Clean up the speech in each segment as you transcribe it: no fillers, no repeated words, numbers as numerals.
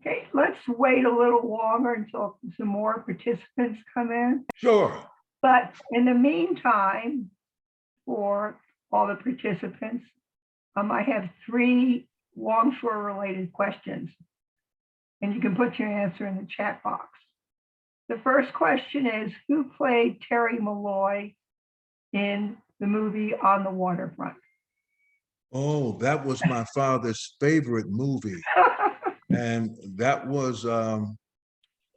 Okay, let's wait a little longer until some more participants come in. Sure. But in the meantime, for all the participants, I have 3 longshore related questions, and you can put your answer in the chat box. The first question is, who played Terry Malloy in the movie On the Waterfront? Oh, that was my father's favorite movie. And that was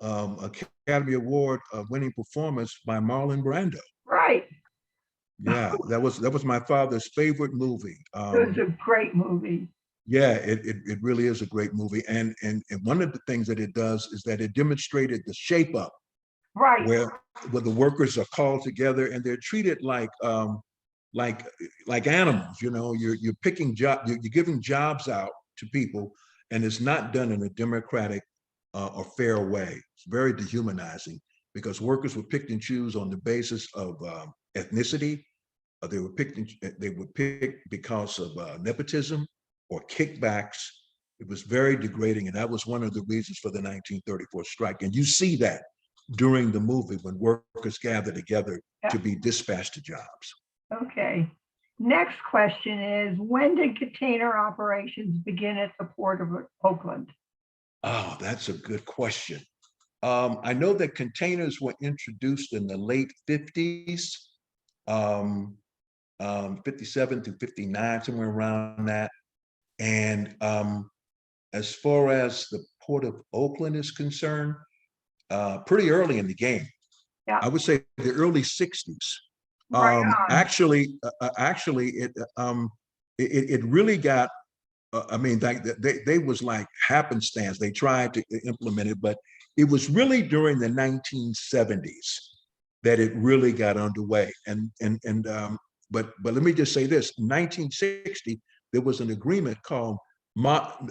Academy Award winning performance by Marlon Brando. Right. Yeah, that was my father's favorite movie. It was a great movie. Yeah, it really is a great movie. And one of the things that it does is that it demonstrated the shape up. Right. Where the workers are called together and they're treated like animals. You know, you're picking you're giving jobs out to people, and it's not done in a democratic or fair way. It's very dehumanizing because workers were picked and choose on the basis of ethnicity. They were picked because of nepotism or kickbacks. It was very degrading, and that was one of the reasons for the 1934 strike. And you see that during the movie when workers gather together to be dispatched to jobs. Okay. Next question is, when did container operations begin at the Port of Oakland? Oh, that's a good question. I know that containers were introduced in the late 50s, 57 to 59, somewhere around that. And as far as the Port of Oakland is concerned, pretty early in the game. Yeah. I would say the early 60s. Actually, it really got, I mean, they was like happenstance. They tried to implement it, but it was really during the 1970s that it really got underway. But let me just say this: 1960, there was an agreement called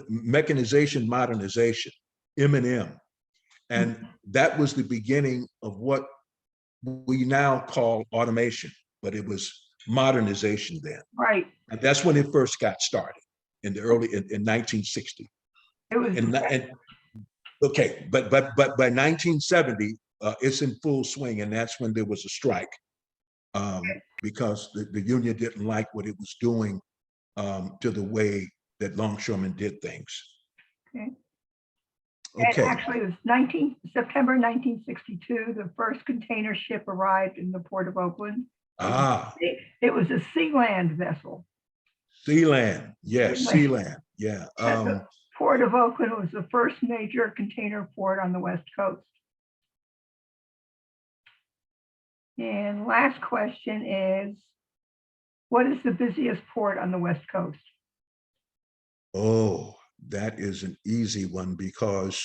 Mechanization Modernization, M&M, and that was the beginning of what we now call automation, but it was modernization then. Right. And that's when it first got started in the early in 1960. It was okay, but by 1970, it's in full swing, and that's when there was a strike because the union didn't like what it was doing to the way that longshoremen did things. Okay. Okay. And actually, it was September 1962, the first container ship arrived in the Port of Oakland. It was a Sealand vessel. Sealand, yes, Sealand, yeah. The Port of Oakland was the first major container port on the West Coast. And last question is, what is the busiest port on the West Coast? Oh, that is an easy one because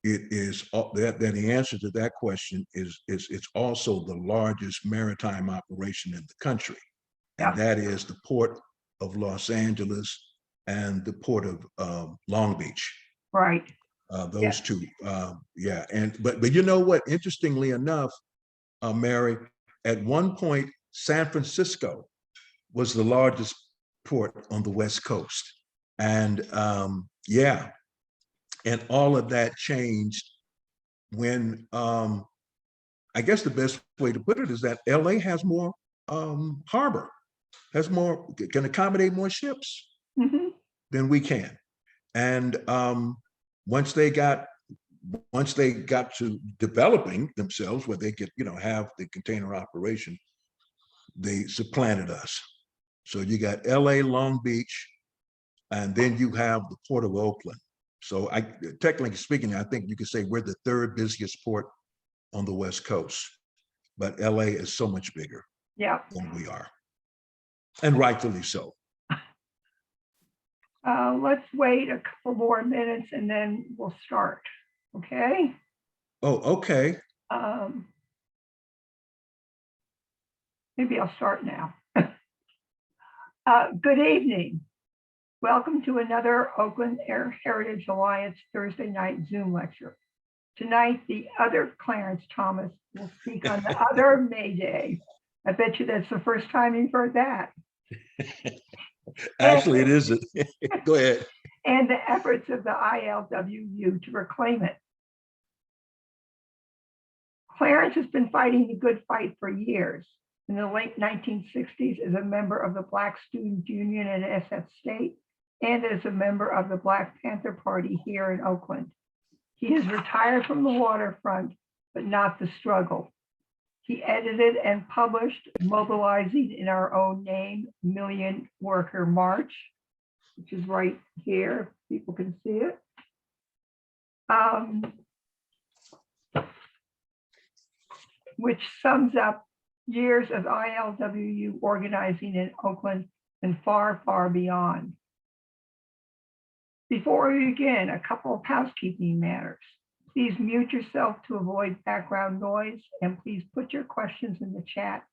it is that the answer to that question is it's also the largest maritime operation in the country, and that is the Port of Los Angeles and the Port of Long Beach. Right. Those two, yeah. And but you know what? Interestingly enough, Mary, at one point, San Francisco was the largest port on the West Coast. And yeah, and all of that changed when I guess the best way to put it is that LA has more harbor, can accommodate more ships than we can. And once they got to developing themselves where they could, have the container operation, they supplanted us. So you got LA, Long Beach, and then you have the Port of Oakland. So technically speaking, I think you could say we're the third busiest port on the West Coast, but LA is so much bigger than we are, and rightfully so. Let's wait a couple more minutes and then we'll start, okay? Oh, okay. Maybe I'll start now. Good evening. Welcome to another Oakland Air Heritage Alliance Thursday night Zoom lecture. Tonight, the other Clarence Thomas will speak on the other May Day. I bet you that's the first time you've heard that. Actually, it isn't. Go ahead. and the efforts of the ILWU to reclaim it. Clarence has been fighting the good fight for years. In the late 1960s, as a member of the Black Student Union at SF State and as a member of the Black Panther Party here in Oakland. He has retired from the waterfront, but not the struggle. He edited and published Mobilizing in Our Own Name, Million Worker March, which is right here, people can see it. Which sums up years of ILWU organizing in Oakland and far, far beyond. Before we begin, a couple of housekeeping matters. Please mute yourself to avoid background noise, and please put your questions in the chat.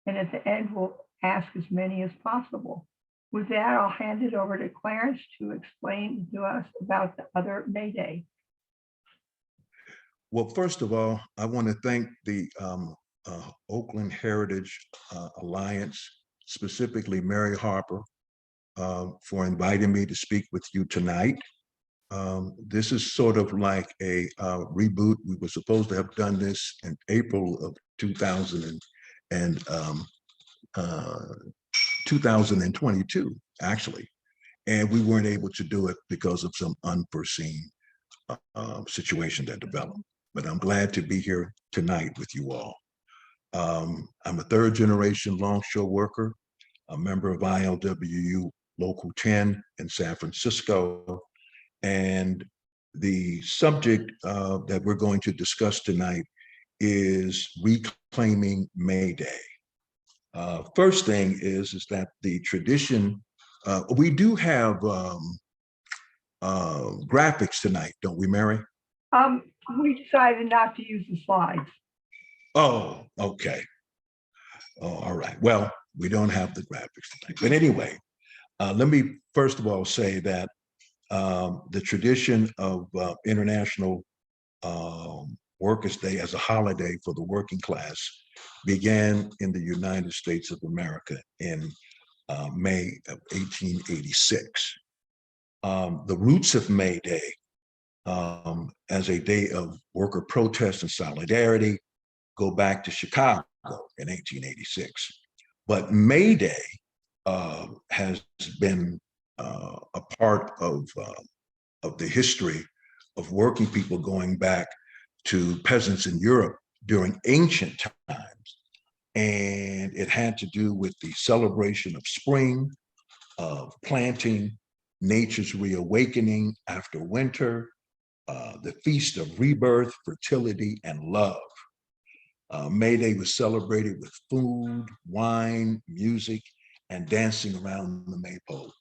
And at the end, we'll ask as many as possible. With that, I'll hand it over to Clarence to explain to us about the other May Day. Well, first of all, I want to thank the Oakland Heritage Alliance, specifically Mary Harper, for inviting me to speak with you tonight. This is sort of like a reboot. We were supposed to have done this in April of 2022, actually, and we weren't able to do it because of some unforeseen situation that developed. But I'm glad to be here tonight with you all. I'm a third generation longshore worker, a member of ILWU Local 10 in San Francisco. And the subject that we're going to discuss tonight is reclaiming May Day. First thing is that the tradition, we do have graphics tonight, don't we, Mary? We decided not to use the slides. Oh, okay. Oh, all right. Well, we don't have the graphics tonight. But anyway, let me first of all say that the tradition of International Workers' Day as a holiday for the working class began in the United States of America in May of 1886. The roots of May Day as a day of worker protest and solidarity go back to Chicago in 1886. But May Day has been a part of the history of working people going back to peasants in Europe during ancient times. And it had to do with the celebration of spring, of planting, nature's reawakening after winter, the feast of rebirth, fertility, and love. May Day was celebrated with food, wine, music, and dancing around the maypole.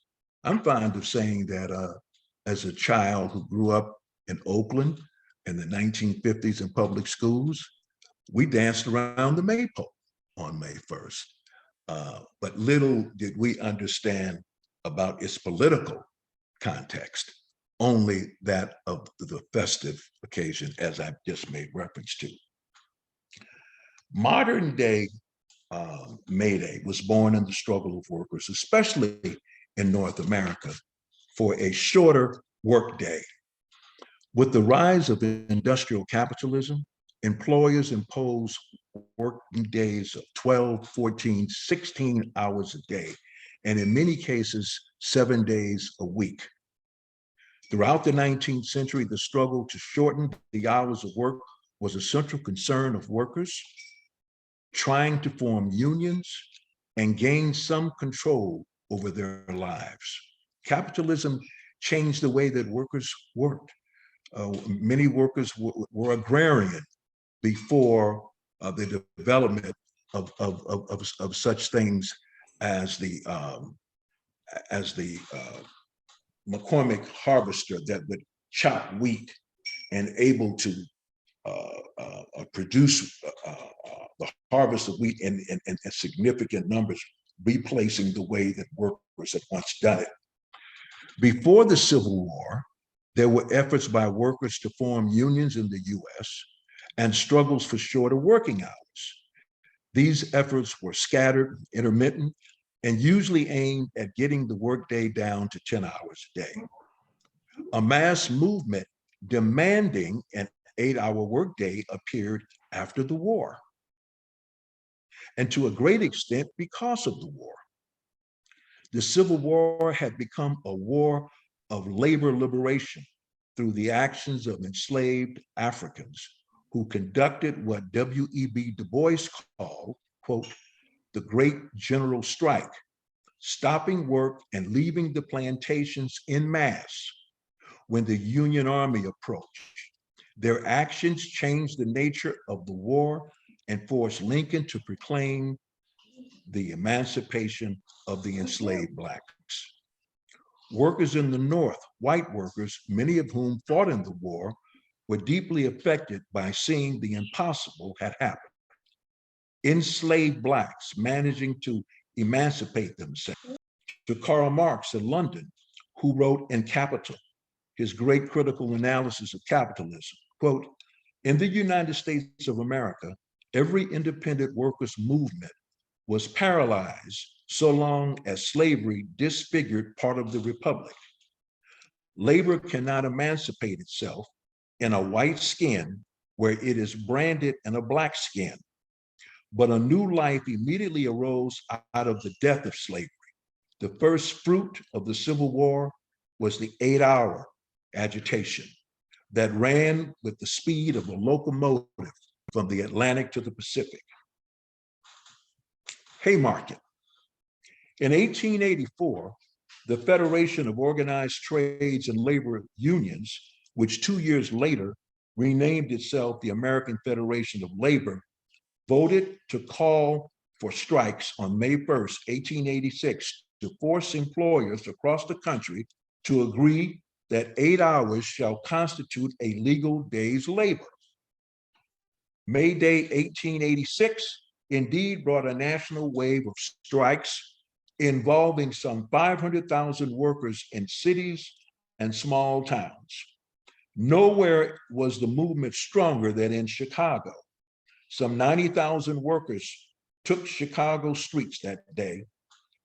I'm fond of saying that as a child who grew up in Oakland in the 1950s in public schools, we danced around the maypole on May 1st. But little did we understand about its political context, only that of the festive occasion, as I've just made reference to. Modern day May Day was born in the struggle of workers, especially in North America, for a shorter workday. With the rise of industrial capitalism, employers impose working days of 12, 14, 16 hours a day, and in many cases, 7 days a week. Throughout the 19th century, the struggle to shorten the hours of work was a central concern of workers trying to form unions and gain some control over their lives. Capitalism changed the way that workers worked. Many workers were agrarian before the development of such things as the McCormick harvester that would chop wheat and able to produce the harvest of wheat in significant numbers, replacing the way that workers had once done it. Before the Civil War, there were efforts by workers to form unions in the US and struggles for shorter working hours. These efforts were scattered, intermittent, and usually aimed at getting the workday down to 10 hours a day. A mass movement demanding an 8-hour workday appeared after the war, and to a great extent because of the war. The Civil War had become a war of labor liberation through the actions of enslaved Africans who conducted what W.E.B. Du Bois called, quote, the Great General Strike, stopping work and leaving the plantations en masse when the Union Army approached. Their actions changed the nature of the war and forced Lincoln to proclaim the emancipation of the enslaved Blacks. Workers in the North, white workers, many of whom fought in the war, were deeply affected by seeing the impossible had happened. Enslaved Blacks managing to emancipate themselves. To Karl Marx in London, who wrote in Capital, his great critical analysis of capitalism, quote, in the United States of America, every independent workers' movement was paralyzed so long as slavery disfigured part of the republic. Labor cannot emancipate itself in a white skin where it is branded in a black skin, but a new life immediately arose out of the death of slavery. The first fruit of the Civil War was the 8-hour agitation that ran with the speed of a locomotive from the Atlantic to the Pacific. Haymarket. In 1884, the Federation of Organized Trades and Labor Unions, which 2 years later renamed itself the American Federation of Labor, voted to call for strikes on May 1st, 1886, to force employers across the country to agree that 8 hours shall constitute a legal day's labor. May Day 1886 indeed brought a national wave of strikes involving some 500,000 workers in cities and small towns. Nowhere was the movement stronger than in Chicago. Some 90,000 workers took Chicago streets that day,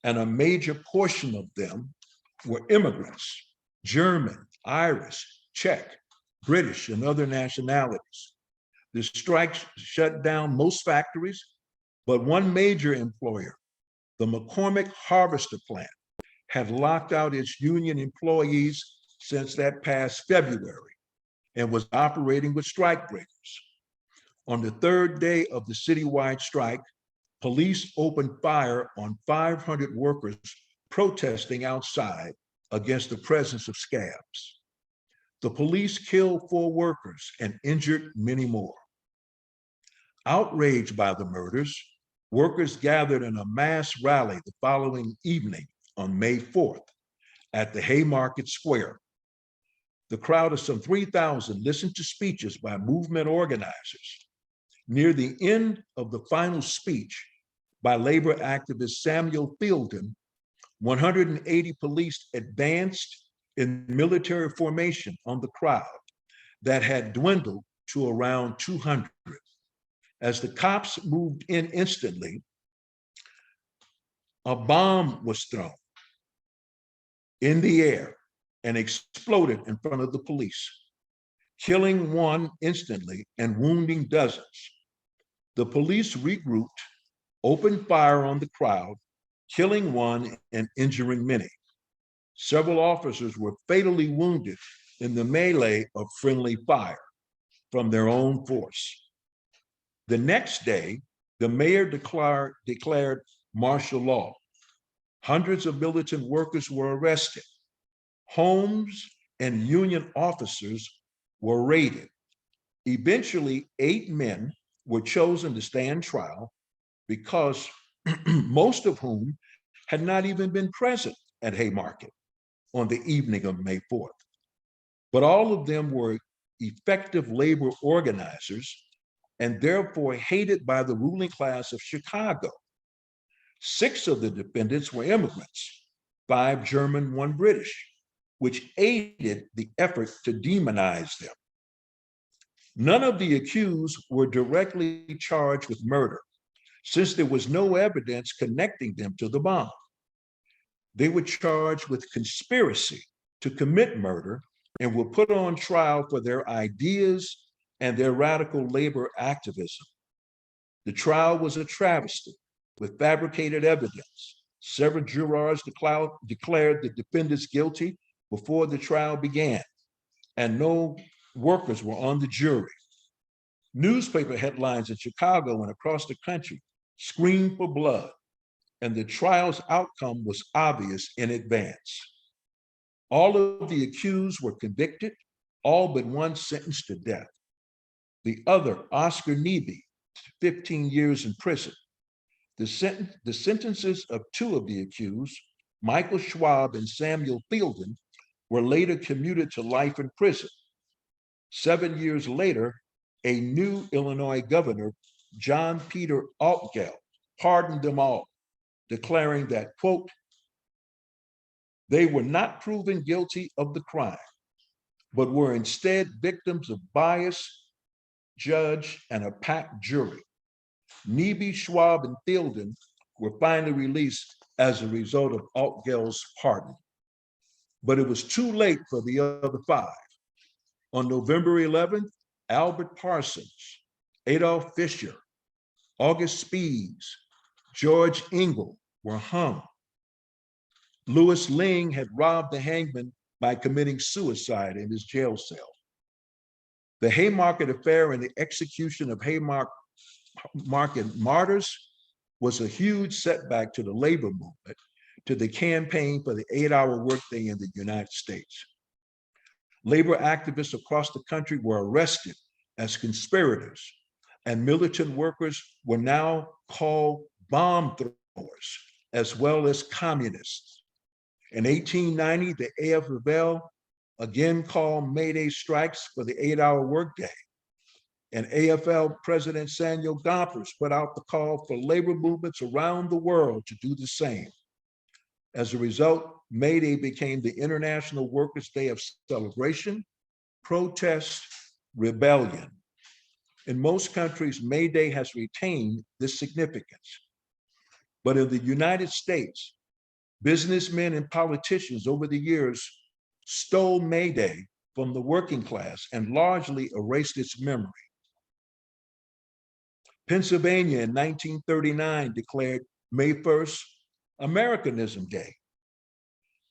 and a major portion of them were immigrants, German, Irish, Czech, British, and other nationalities. The strikes shut down most factories, but one major employer, the McCormick Harvester plant, had locked out its union employees since that past February and was operating with strikebreakers. On the third day of the citywide strike, police opened fire on 500 workers protesting outside against the presence of scabs. The police killed 4 workers and injured many more. Outraged by the murders, workers gathered in a mass rally the following evening on May 4th at the Haymarket Square. The crowd of some 3,000 listened to speeches by movement organizers. Near the end of the final speech by labor activist Samuel Fielden, 180 police advanced in military formation on the crowd that had dwindled to around 200. As the cops moved in instantly, a bomb was thrown in the air and exploded in front of the police, killing one instantly and wounding dozens. The police regrouped, opened fire on the crowd, killing one and injuring many. Several officers were fatally wounded in the melee of friendly fire from their own force. The next day, the mayor declared martial law. Hundreds of militant workers were arrested. Homes and union officers were raided. Eventually, 8 men were chosen to stand trial because most of whom had not even been present at Haymarket on the evening of May 4th. But all of them were effective labor organizers and therefore hated by the ruling class of Chicago. 6 of the defendants were immigrants, 5 German, 1 British, which aided the effort to demonize them. None of the accused were directly charged with murder, since there was no evidence connecting them to the bomb. They were charged with conspiracy to commit murder and were put on trial for their ideas and their radical labor activism. The trial was a travesty with fabricated evidence. Several jurors declared the defendants guilty before the trial began, and no workers were on the jury. Newspaper headlines in Chicago and across the country screamed for blood, and the trial's outcome was obvious in advance. All of the accused were convicted, all but one sentenced to death. The other, Oscar Neebe, 15 years in prison. The sentences of two of the accused, Michael Schwab and Samuel Fielden, were later commuted to life in prison. 7 years later, a new Illinois governor, John Peter Altgeld, pardoned them all, declaring that, quote, they were not proven guilty of the crime, but were instead victims of bias, judge, and a packed jury. Neebe, Schwab, and Fielden were finally released as a result of Altgeld's pardon. But it was too late for the other five. On November 11th, Albert Parsons, Adolph Fisher, August Spies, George Engel were hung. Louis Ling had robbed the hangman by committing suicide in his jail cell. The Haymarket Affair and the execution of Haymarket martyrs was a huge setback to the labor movement, to the campaign for the 8-hour workday in the United States. Labor activists across the country were arrested as conspirators, and militant workers were now called bomb throwers, as well as communists. In 1890, the AFL again called May Day strikes for the 8-hour workday. And AFL President Samuel Gompers put out the call for labor movements around the world to do the same. As a result, May Day became the International Workers' Day of celebration, protest, rebellion. In most countries, May Day has retained this significance. But in the United States, businessmen and politicians over the years stole May Day from the working class and largely erased its memory. Pennsylvania in 1939 declared May 1st Americanism Day.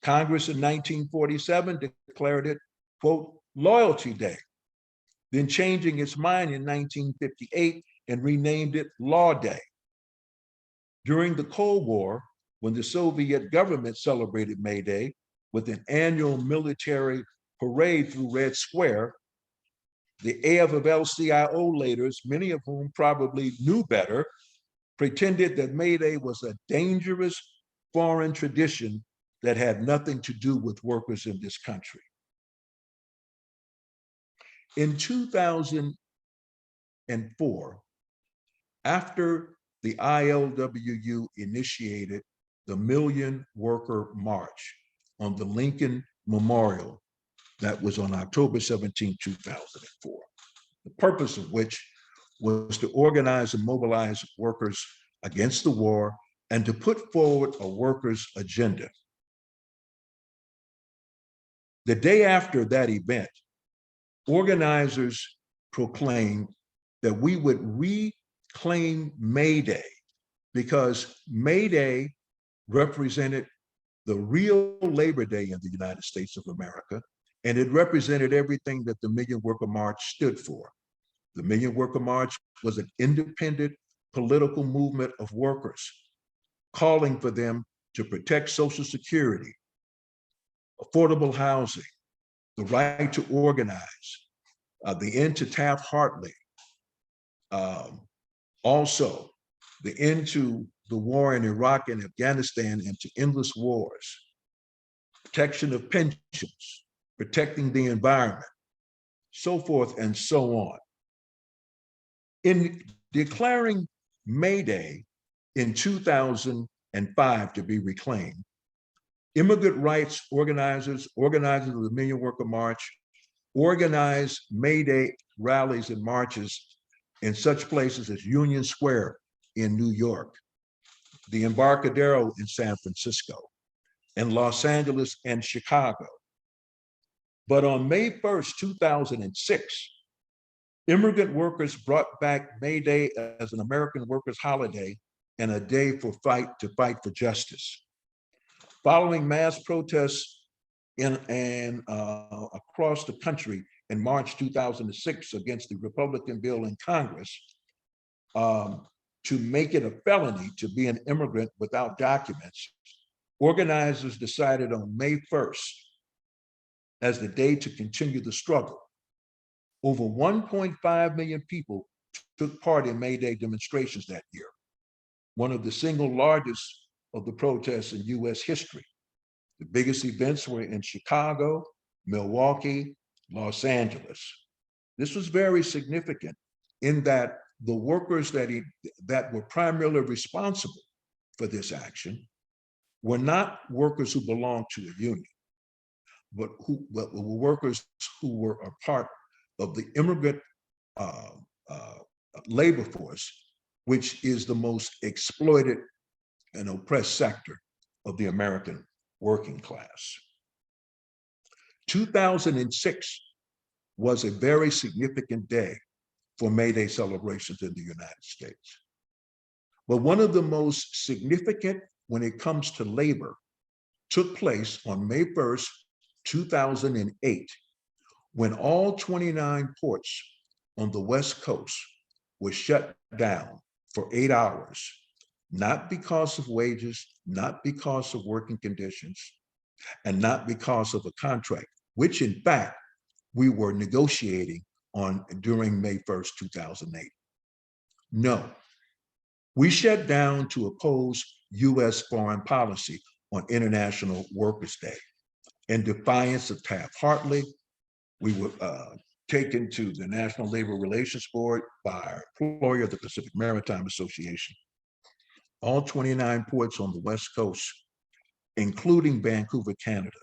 Congress in 1947 declared it, quote, Loyalty Day, then changing its mind in 1958 and renamed it Law Day. During the Cold War, when the Soviet government celebrated May Day with an annual military parade through Red Square, the AFL-CIO leaders, many of whom probably knew better, pretended that May Day was a dangerous foreign tradition that had nothing to do with workers in this country. In 2004, after the ILWU initiated the Million Worker March on the Lincoln Memorial, that was on October 17, 2004, the purpose of which was to organize and mobilize workers against the war and to put forward a workers' agenda. The day after that event, organizers proclaimed that we would reclaim May Day because May Day represented the real Labor Day in the United States of America, and it represented everything that the Million Worker March stood for. The Million Worker March was an independent political movement of workers calling for them to protect Social Security, affordable housing, the right to organize, the end to Taft-Hartley, also the end to the war in Iraq and Afghanistan and to endless wars, protection of pensions, protecting the environment, so forth and so on. In declaring May Day in 2005 to be reclaimed, immigrant rights organizers of the Million Worker March, organized May Day rallies and marches in such places as Union Square in New York, the Embarcadero in San Francisco, and Los Angeles and Chicago. But on May 1st, 2006, immigrant workers brought back May Day as an American workers' holiday and a day to fight for justice. Following mass protests across the country in March 2006 against the Republican bill in Congress to make it a felony to be an immigrant without documents, organizers decided on May 1st as the day to continue the struggle. Over 1.5 million people took part in May Day demonstrations that year, one of the single largest of the protests in US history. The biggest events were in Chicago, Milwaukee, Los Angeles. This was very significant in that the workers that were primarily responsible for this action were not workers who belonged to a union, but were workers who were a part of the immigrant labor force, which is the most exploited and oppressed sector of the American working class. 2006 was a very significant day for May Day celebrations in the United States. But one of the most significant when it comes to labor took place on May 1st, 2008, when all 29 ports on the West Coast were shut down for 8 hours, not because of wages, not because of working conditions, and not because of a contract, which in fact we were negotiating on during May 1st, 2008. No, we shut down to oppose US foreign policy on International Workers' Day. In defiance of Taft-Hartley, we were taken to the National Labor Relations Board by our employer, the Pacific Maritime Association. All 29 ports on the West Coast, including Vancouver, Canada,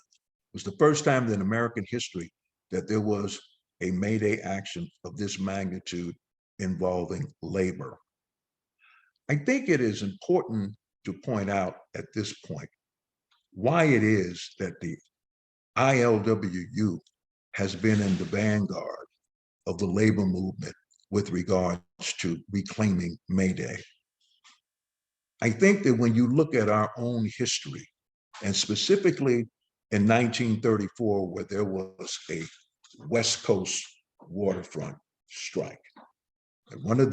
was the first time in American history that there was a May Day action of this magnitude involving labor. I think it is important to point out at this point why it is that the ILWU has been in the vanguard of the labor movement with regards to reclaiming May Day. I think that when you look at our own history, and specifically in 1934, where there was a West Coast waterfront strike, and one of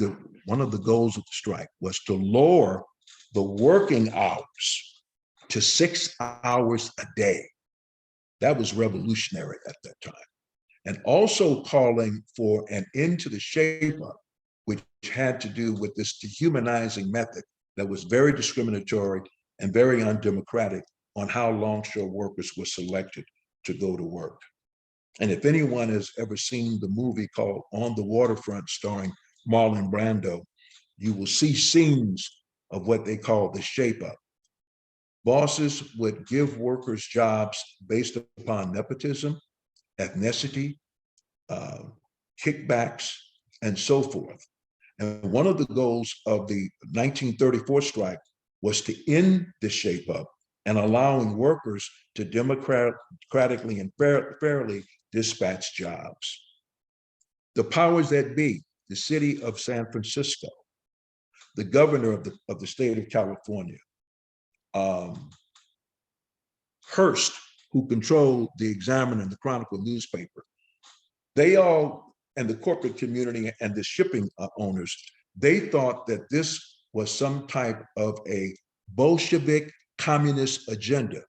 the goals of the strike was to lower the working hours to 6 hours a day. That was revolutionary at that time. And also calling for an end to the shape-up, which had to do with this dehumanizing method that was very discriminatory and very undemocratic on how longshore workers were selected to go to work. And if anyone has ever seen the movie called On the Waterfront starring Marlon Brando, you will see scenes of what they call the shape-up. Bosses would give workers jobs based upon nepotism, ethnicity, kickbacks, and so forth. And one of the goals of the 1934 strike was to end the shape-up and allowing workers to democratically and fairly dispatch jobs. The powers that be, the city of San Francisco, the governor of the state of California, Hearst, who controlled the Examiner and the Chronicle newspaper, they all, and the corporate community and the shipping owners, they thought that this was some type of a Bolshevik communist agenda,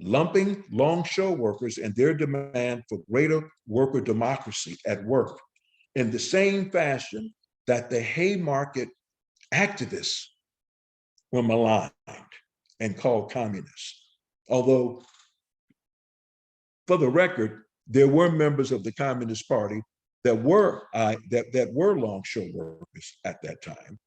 lumping longshore workers and their demand for greater worker democracy at work in the same fashion that the Haymarket activists were maligned and called communists. Although, for the record, there were members of the Communist Party that were longshore workers at that time.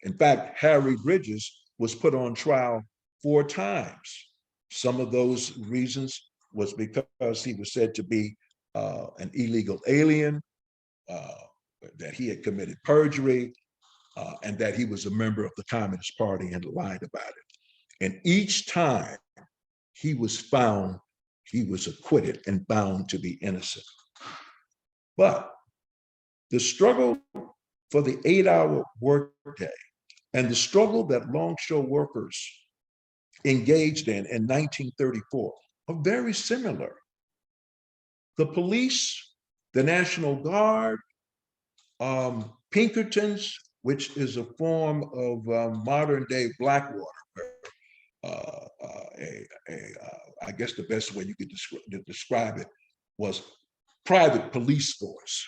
In fact, Harry Bridges was put on trial 4 times. Some of those reasons was because he was said to be an illegal alien, that he had committed perjury, and that he was a member of the Communist Party and lied about it. And each time he was found he was acquitted and found to be innocent. But the struggle for the 8-hour workday and the struggle that longshore workers engaged in 1934 are very similar. The police, the National Guard, Pinkertons, which is a form of modern day Blackwater, I guess the best way you could describe it was private police force,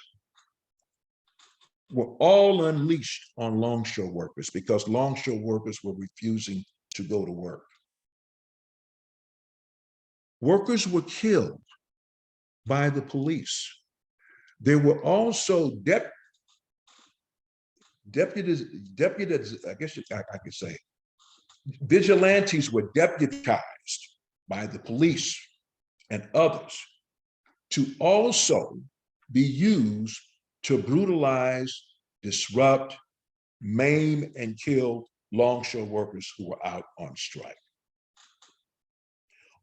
were all unleashed on longshore workers because longshore workers were refusing to go to work. Workers were killed by the police. There were also deputies, I guess I could say, vigilantes were deputized by the police and others to also be used to brutalize, disrupt, maim, and kill longshore workers who were out on strike.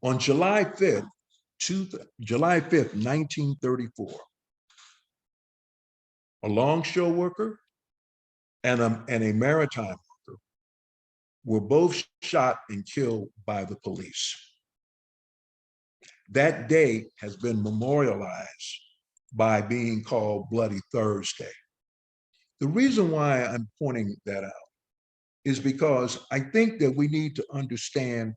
On July 5th, 1934, a longshore worker and a maritime worker were both shot and killed by the police. That day has been memorialized by being called Bloody Thursday. The reason why I'm pointing that out is because I think that we need to understand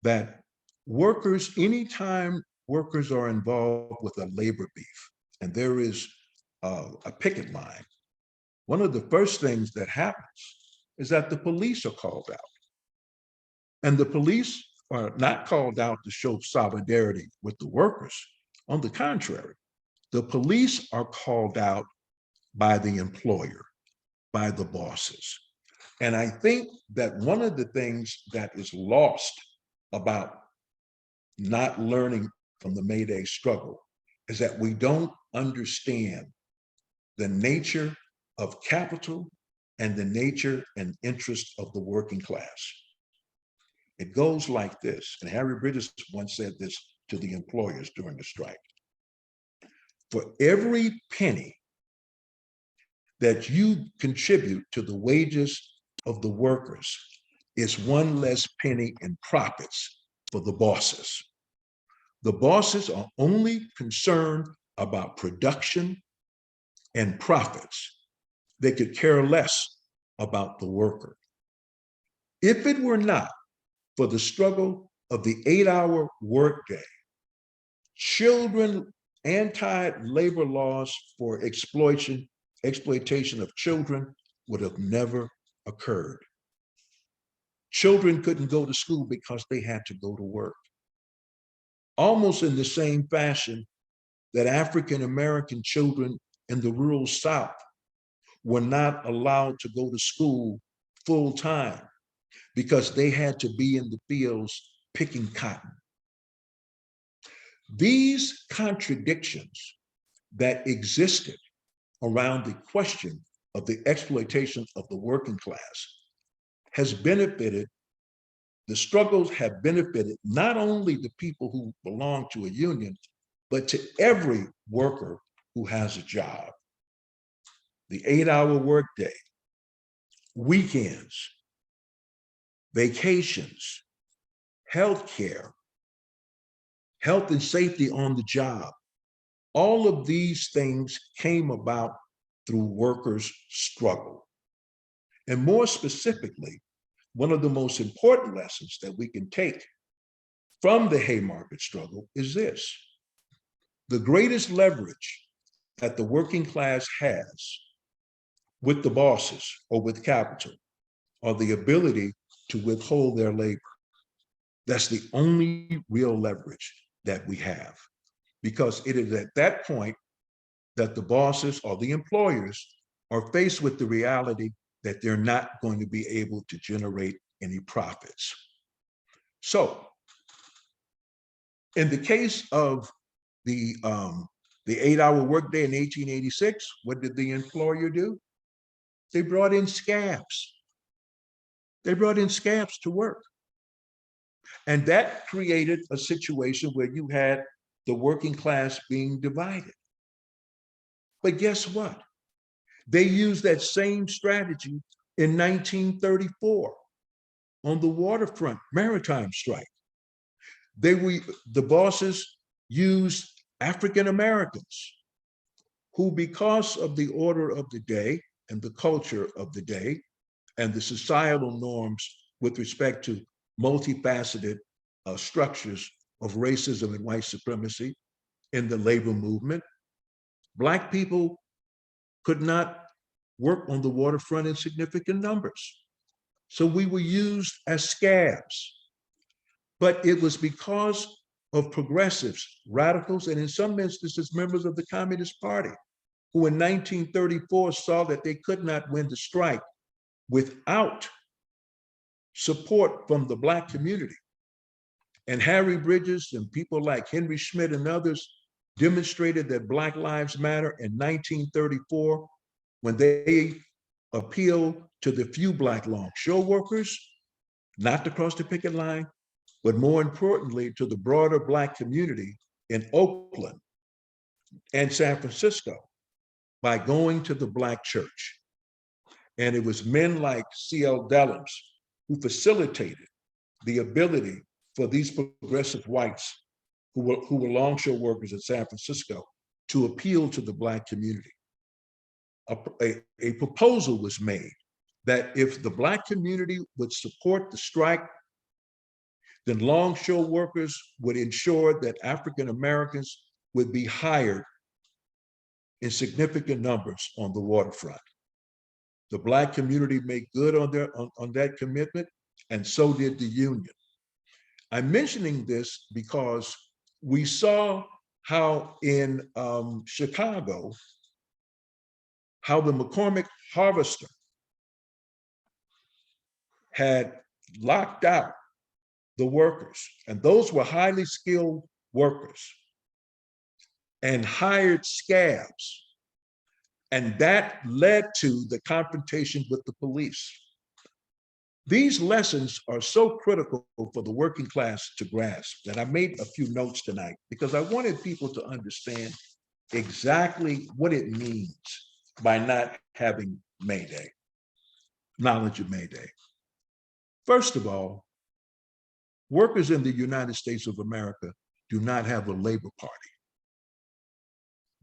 that workers, anytime workers are involved with a labor beef and there is a picket line, one of the first things that happens is that the police are called out. And the police are not called out to show solidarity with the workers. On the contrary, the police are called out by the employer, by the bosses. And I think that one of the things that is lost about not learning from the May Day struggle is that we don't understand the nature of capital and the nature and interest of the working class. It goes like this, and Harry Bridges once said this to the employers during the strike. For every penny that you contribute to the wages of the workers is one less penny in profits for the bosses. The bosses are only concerned about production and profits. They could care less about the worker. If it were not for the struggle of the 8-hour workday, anti-labor laws for exploitation of children would have never occurred. Children couldn't go to school because they had to go to work. Almost in the same fashion that African-American children in the rural South were not allowed to go to school full time because they had to be in the fields picking cotton. These contradictions that existed around the question of the exploitation of the working class has benefited, the struggles have benefited not only the people who belong to a union, but to every worker who has a job. The 8-hour workday, weekends, vacations, healthcare, health and safety on the job. All of these things came about through workers' struggle. And more specifically, one of the most important lessons that we can take from the Haymarket struggle is this: the greatest leverage that the working class has with the bosses or with capital are the ability to withhold their labor. That's the only real leverage that we have, because it is at that point that the bosses or the employers are faced with the reality that they're not going to be able to generate any profits. So in the case of the 8-hour workday in 1886, what did the employer do? They brought in scabs. They brought in scabs to work. And that created a situation where you had the working class being divided. But guess what? They used that same strategy in 1934 on the waterfront maritime strike. The bosses used African Americans who, because of the order of the day and the culture of the day and the societal norms with respect to multifaceted structures of racism and white supremacy in the labor movement, Black people could not work on the waterfront in significant numbers. So we were used as scabs. But it was because of progressives, radicals, and in some instances, members of the Communist Party, who in 1934 saw that they could not win the strike without support from the Black community. And Harry Bridges and people like Henry Schmidt and others demonstrated that Black Lives Matter in 1934 when they appealed to the few Black longshore workers, not to cross the picket line, but more importantly, to the broader Black community in Oakland and San Francisco by going to the Black church. And it was men like C.L. Dellums who facilitated the ability for these progressive whites who were longshore workers in San Francisco to appeal to the Black community. A proposal was made that if the Black community would support the strike, then longshore workers would ensure that African Americans would be hired in significant numbers on the waterfront. The Black community made good on that commitment, and so did the union. I'm mentioning this because we saw how in Chicago, how the McCormick Harvester had locked out the workers, and those were highly skilled workers, and hired scabs. And that led to the confrontation with the police. These lessons are so critical for the working class to grasp that I made a few notes tonight because I wanted people to understand exactly what it means by not having May Day, knowledge of May Day. First of all, workers in the United States of America do not have a labor party.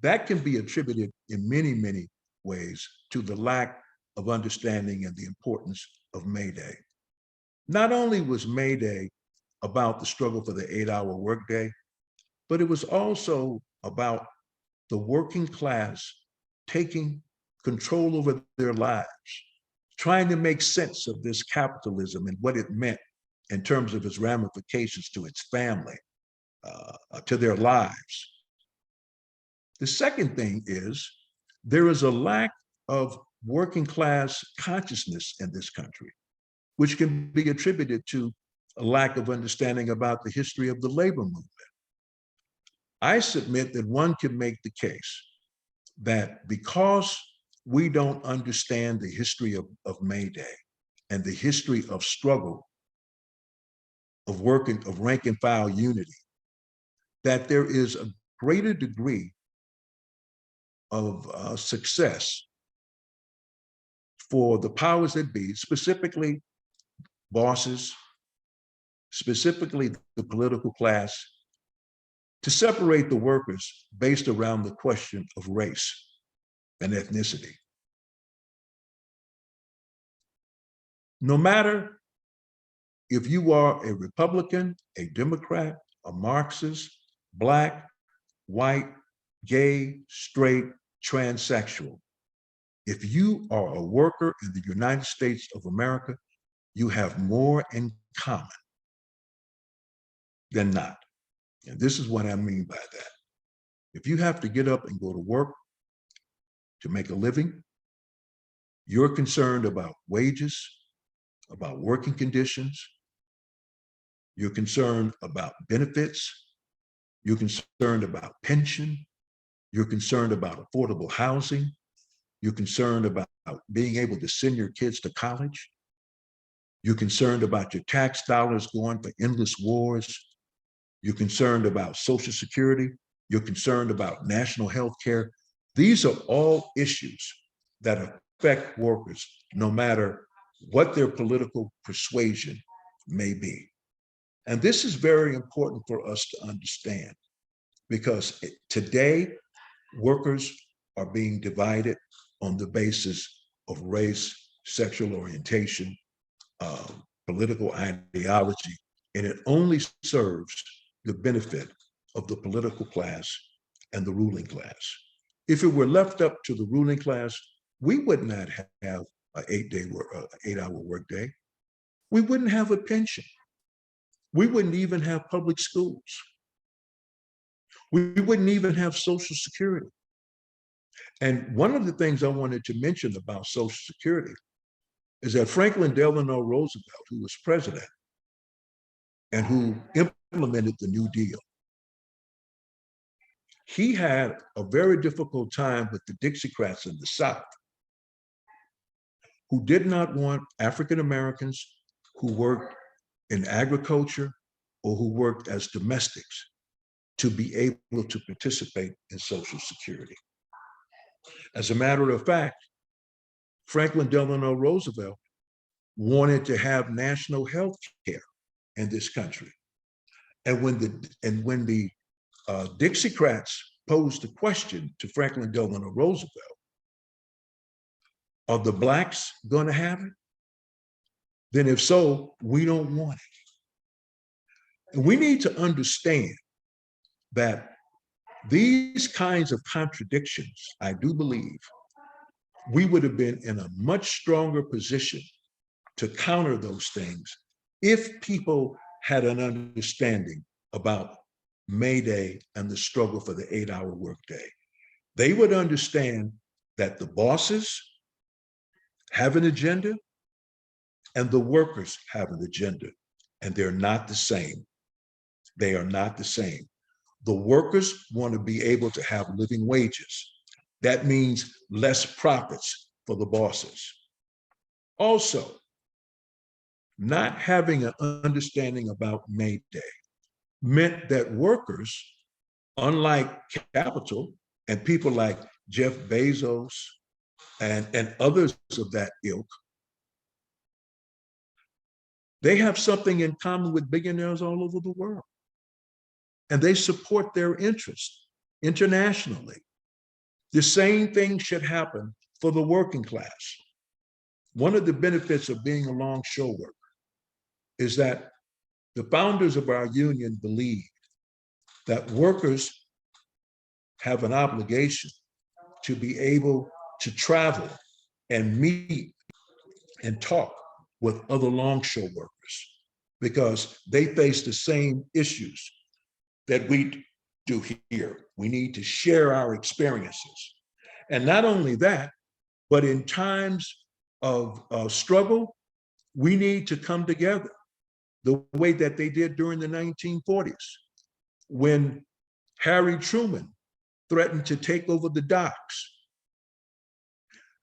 That can be attributed in many, many ways to the lack of understanding and the importance of May Day. Not only was May Day about the struggle for the 8-hour workday, but it was also about the working class taking control over their lives, trying to make sense of this capitalism and what it meant in terms of its ramifications to its family, to their lives. The second thing is there is a lack of working class consciousness in this country, which can be attributed to a lack of understanding about the history of the labor movement. I submit that one can make the case that because we don't understand the history of May Day and the history of struggle, of working, of rank and file unity, that there is a greater degree of success for the powers that be, specifically bosses, specifically the political class, to separate the workers based around the question of race and ethnicity. No matter if you are a Republican, a Democrat, a Marxist, Black, white, gay, straight, transsexual, if you are a worker in the United States of America, you have more in common than not. And this is what I mean by that. If you have to get up and go to work to make a living, you're concerned about wages, about working conditions, you're concerned about benefits, you're concerned about pension, you're concerned about affordable housing, you're concerned about being able to send your kids to college, You're concerned about your tax dollars going for endless wars. You're concerned about Social Security. You're concerned about national health care. These are all issues that affect workers, no matter what their political persuasion may be. And this is very important for us to understand, because today, workers are being divided on the basis of race, sexual orientation, political ideology, and it only serves the benefit of the political class and the ruling class. If it were left up to the ruling class, we would not have an 8-hour workday. We wouldn't have a pension. We wouldn't even have public schools. We wouldn't even have Social Security. And one of the things I wanted to mention about Social Security is that Franklin Delano Roosevelt, who was president and who implemented the New Deal, he had a very difficult time with the Dixiecrats in the South, who did not want African Americans who worked in agriculture or who worked as domestics to be able to participate in Social Security. As a matter of fact, Franklin Delano Roosevelt wanted to have national health care in this country. And when the Dixiecrats posed the question to Franklin Delano Roosevelt, are the Blacks going to have it? Then if so, we don't want it. And we need to understand that these kinds of contradictions, I do believe, we would have been in a much stronger position to counter those things if people had an understanding about May Day and the struggle for the 8-hour workday. They would understand that the bosses have an agenda and the workers have an agenda, and they're not the same. They are not the same. The workers want to be able to have living wages. That means less profits for the bosses. Also, not having an understanding about May Day meant that workers, unlike capital and people like Jeff Bezos and others of that ilk, they have something in common with billionaires all over the world. And they support their interests internationally. The same thing should happen for the working class. One of the benefits of being a longshore worker is that the founders of our union believed that workers have an obligation to be able to travel and meet and talk with other longshore workers, because they face the same issues that we do here. We need to share our experiences. And not only that, but in times of struggle, we need to come together the way that they did during the 1940s, when Harry Truman threatened to take over the docks.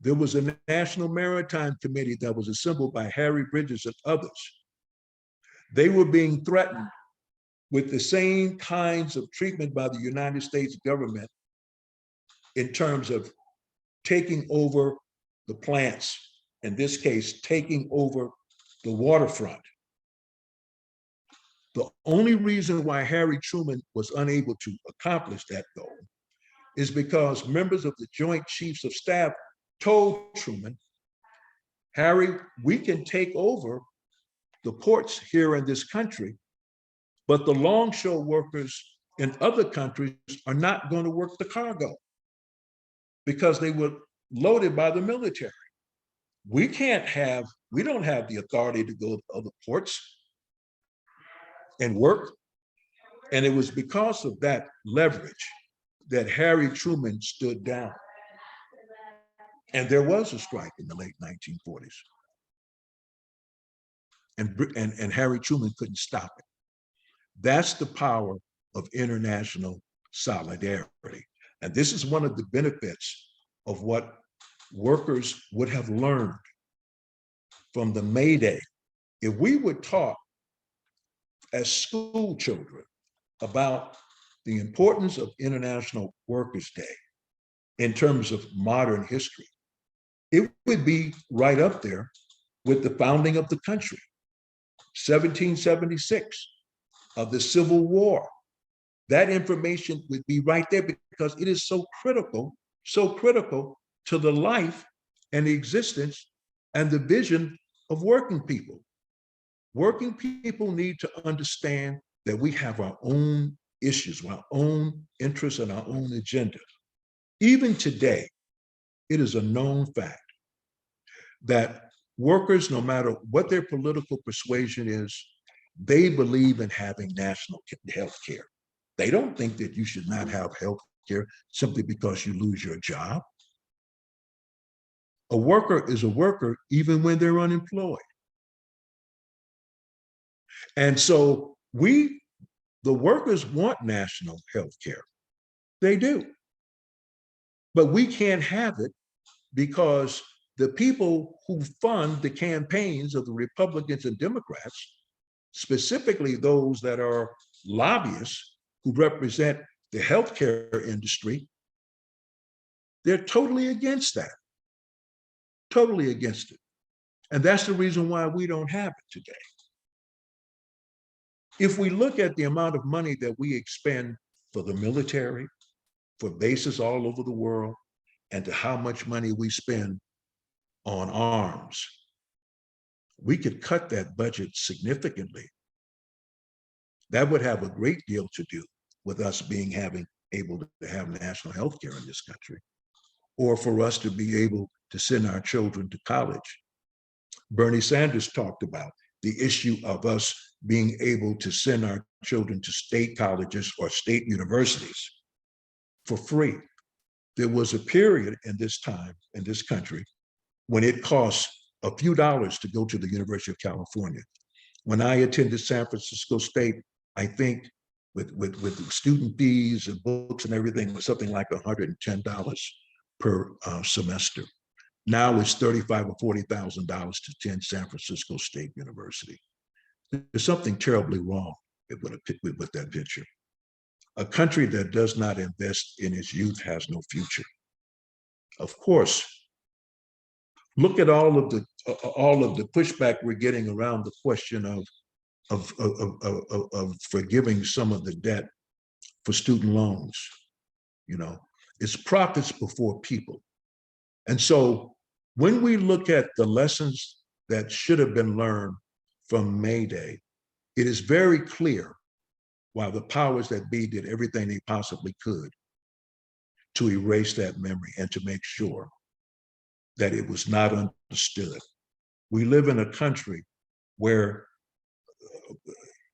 There was a National Maritime Committee that was assembled by Harry Bridges and others. They were being threatened with the same kinds of treatment by the United States government in terms of taking over the plants, in this case, taking over the waterfront. The only reason why Harry Truman was unable to accomplish that goal is because members of the Joint Chiefs of Staff told Truman, Harry, we can take over the ports here in this country, but the longshore workers in other countries are not going to work the cargo because they were loaded by the military. We don't have the authority to go to other ports and work. And it was because of that leverage that Harry Truman stood down. And there was a strike in the late 1940s. And Harry Truman couldn't stop it. That's the power of international solidarity. And this is one of the benefits of what workers would have learned from the May Day if we would talk as school children about the importance of International Workers' Day in terms of modern history, it would be right up there with the founding of the country, 1776, of the Civil War. That information would be right there because it is so critical to the life and the existence and the vision of working people. Working people need to understand that we have our own issues, our own interests, and our own agenda. Even today, it is a known fact that workers, no matter what their political persuasion is, they believe in having national health care. They don't think that you should not have health care simply because you lose your job. A worker is a worker even when they're unemployed. And so the workers want national health care. They do. But we can't have it because the people who fund the campaigns of the Republicans and Democrats, specifically those that are lobbyists who represent the healthcare industry, they're totally against that. Totally against it. And that's the reason why we don't have it today. If we look at the amount of money that we expend for the military, for bases all over the world, and to how much money we spend on arms, we could cut that budget significantly. That would have a great deal to do with us having able to have national health care in this country, or for us to be able to send our children to college. Bernie Sanders talked about the issue of us being able to send our children to state colleges or state universities for free. There was a period in this time, in this country, when it cost a few dollars to go to the University of California. When I attended San Francisco State, I think with student fees and books and everything, it was something like $110 per semester. Now it's $35,000 or $40,000 to attend San Francisco State University. There's something terribly wrong with that picture. A country that does not invest in its youth has no future. Of course, look at all of the pushback we're getting around the question of forgiving some of the debt for student loans. You know, it's profits before people. And so when we look at the lessons that should have been learned from May Day, it is very clear why the powers that be did everything they possibly could to erase that memory and to make sure that it was not understood. We live in a country where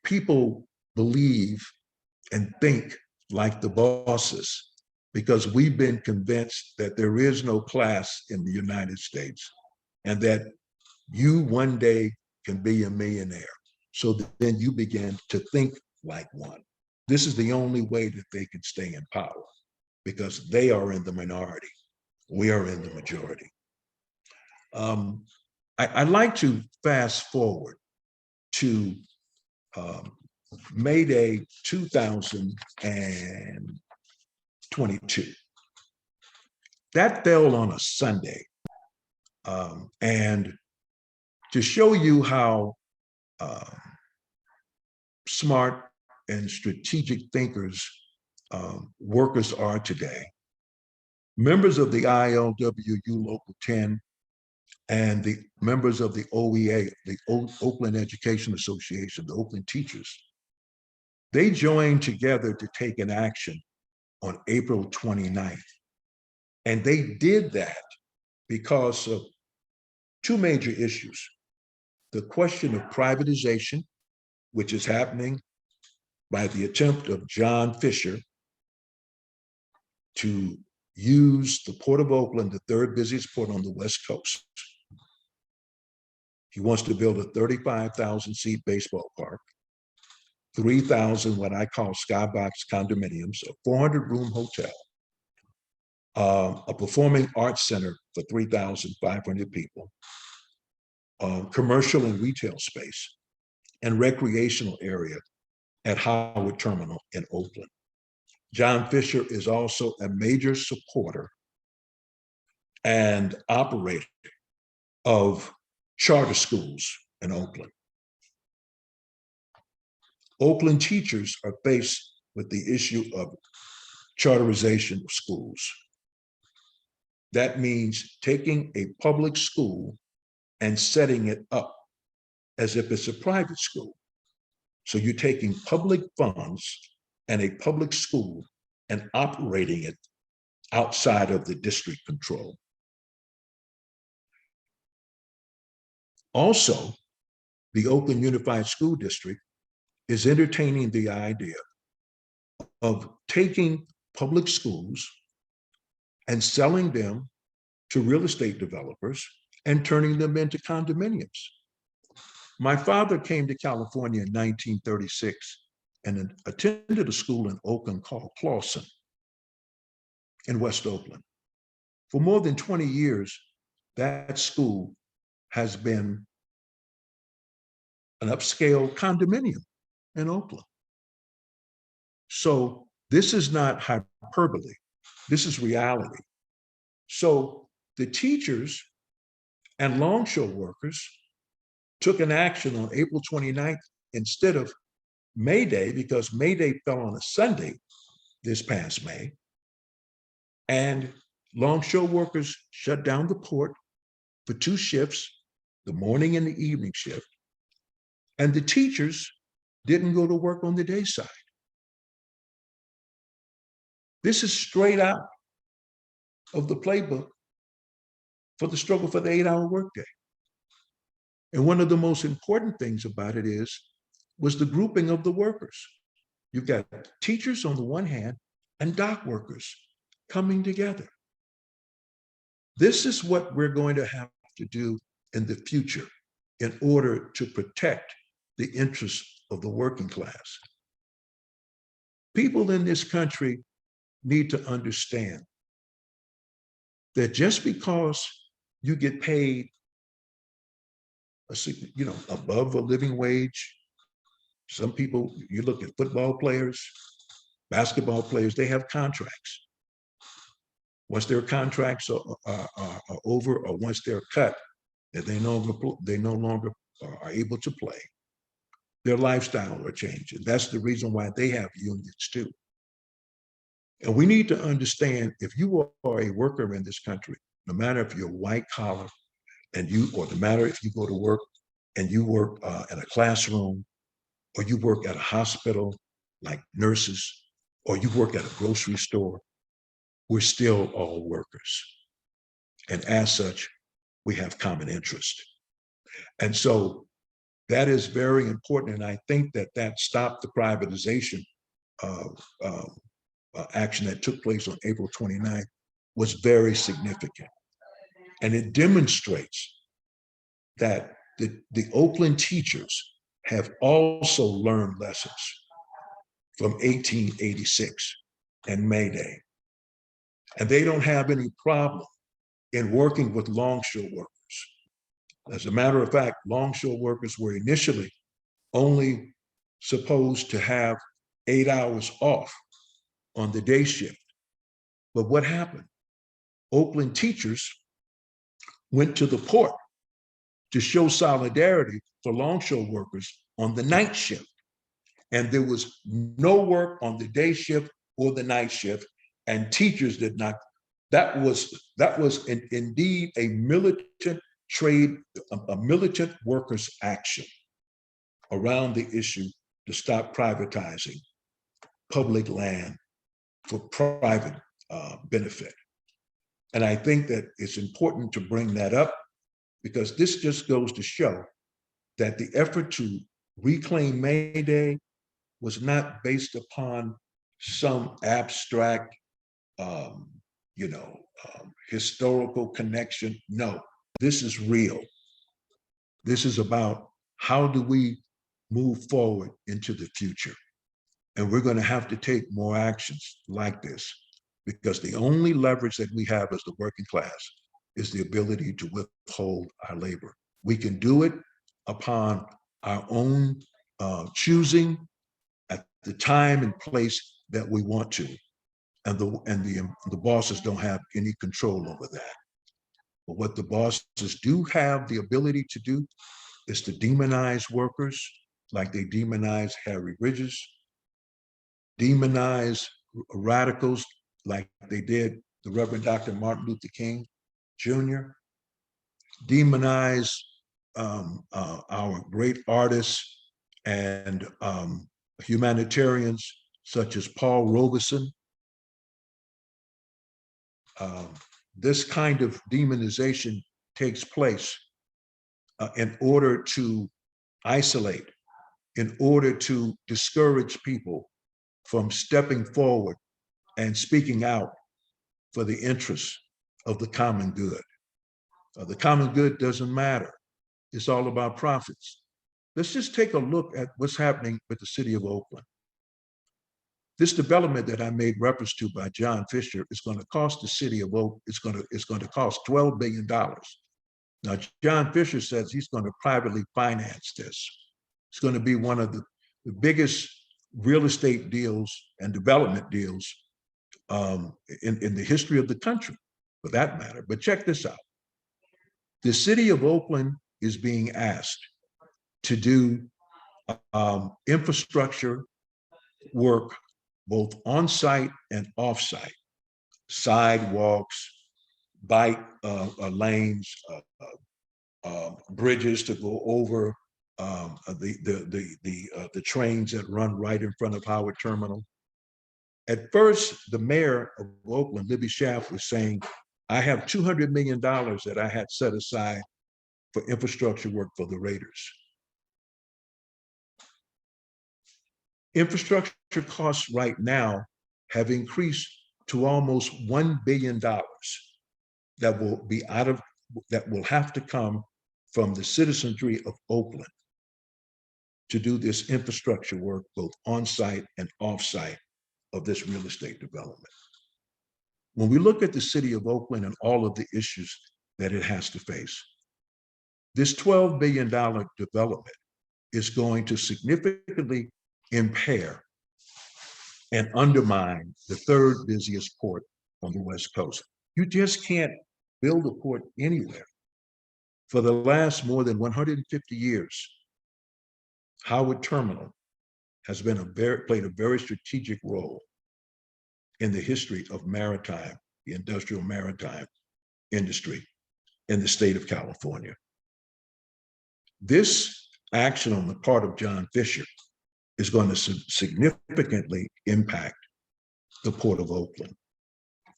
people believe and think like the bosses because we've been convinced that there is no class in the United States and that you one day can be a millionaire. So then you begin to think like one. This is the only way that they can stay in power because they are in the minority. We are in the majority. I'd like to fast forward to May Day 2022. That fell on a Sunday. And to show you how smart and strategic thinkers workers are today, members of the ILWU Local 10 and the members of the OEA, the Oakland Education Association, the Oakland teachers, they joined together to take an action on April 29th. And they did that because of two major issues. The question of privatization, which is happening by the attempt of John Fisher to use the Port of Oakland, the third busiest port on the West Coast. He wants to build a 35,000 seat baseball park, 3,000 what I call skybox condominiums, a 400 room hotel, a performing arts center for 3,500 people, commercial and retail space and recreational area at Howard Terminal in Oakland. John Fisher is also a major supporter and operator of charter schools in Oakland. Oakland teachers are faced with the issue of charterization of schools. That means taking a public school and setting it up as if it's a private school. So you're taking public funds and a public school and operating it outside of the district control. Also, the Oakland Unified School District is entertaining the idea of taking public schools and selling them to real estate developers and turning them into condominiums. My father came to California in 1936 and attended a school in Oakland called Clawson in West Oakland. For more than 20 years, that school has been an upscale condominium in Oakland. So this is not hyperbole. This is reality. So the teachers and longshore workers took an action on April 29th instead of May Day, because May Day fell on a Sunday this past May. And longshore workers shut down the port for 2 shifts, the morning and the evening shift. And the teachers didn't go to work on the day side. This is straight out of the playbook for the struggle for the 8-hour workday. And one of the most important things about it was the grouping of the workers. You've got teachers on the one hand and dock workers coming together. This is what we're going to have to do in the future in order to protect the interests of the working class. People in this country need to understand that just because you get paid above a living wage, some people, you look at football players, basketball players, they have contracts. Once their contracts are over, or once they're cut, that they no longer are able to play, their lifestyle will change. And that's the reason why they have unions too. And we need to understand, if you are a worker in this country, no matter if you're white collar or no matter if you go to work and you work in a classroom, or you work at a hospital like nurses, or you work at a grocery store, we're still all workers. And as such, we have common interest. And so that is very important. And I think that stopped the privatization action that took place on April 29th was very significant. And it demonstrates that the Oakland teachers have also learned lessons from 1886 and May Day. And they don't have any problem in working with longshore workers. As a matter of fact, longshore workers were initially only supposed to have 8 hours off on the day shift. But what happened? Oakland teachers went to the port to show solidarity for longshore workers on the night shift. And there was no work on the day shift or the night shift, and teachers did not. That was indeed a militant workers' action around the issue to stop privatizing public land for private benefit. And I think that it's important to bring that up, because this just goes to show that the effort to reclaim May Day was not based upon some abstract, historical connection. No, this is real. This is about how do we move forward into the future. And we're going to have to take more actions like this, because the only leverage that we have as the working class is the ability to withhold our labor. We can do it upon our own choosing at the time and place that we want to. And the bosses don't have any control over that. But what the bosses do have the ability to do is to demonize workers like they demonize Harry Bridges, demonize radicals like they did the Reverend Dr. Martin Luther King Jr., demonize our great artists and humanitarians such as Paul Robeson. This kind of demonization takes place in order to isolate, in order to discourage people from stepping forward and speaking out for the interests of the common good. The common good doesn't matter. It's all about profits. Let's just take a look at what's happening with the city of Oakland. This development that I made reference to by John Fisher is going to cost the city of Oakland, it's going to cost $12 billion. Now, John Fisher says he's going to privately finance this. It's going to be one of the biggest real estate deals and development deals in the history of the country, for that matter. But check this out. The city of Oakland is being asked to do infrastructure work, both on-site and off-site, sidewalks, bike lanes, bridges to go over the trains that run right in front of Howard Terminal. At first, the mayor of Oakland, Libby Schaaf, was saying, I have $200 million that I had set aside for infrastructure work for the Raiders. Infrastructure costs right now have increased to almost $1 billion that will have to come from the citizenry of Oakland to do this infrastructure work, both on-site and off-site of this real estate development. When we look at the city of Oakland and all of the issues that it has to face, this $12 billion development is going to significantly impair and undermine the third busiest port on the West Coast. You just can't build a port anywhere. For the last more than 150 years, Howard Terminal has been played a very strategic role in the history of maritime, the industrial maritime industry in the state of California. This action on the part of John Fisher is going to significantly impact the Port of Oakland.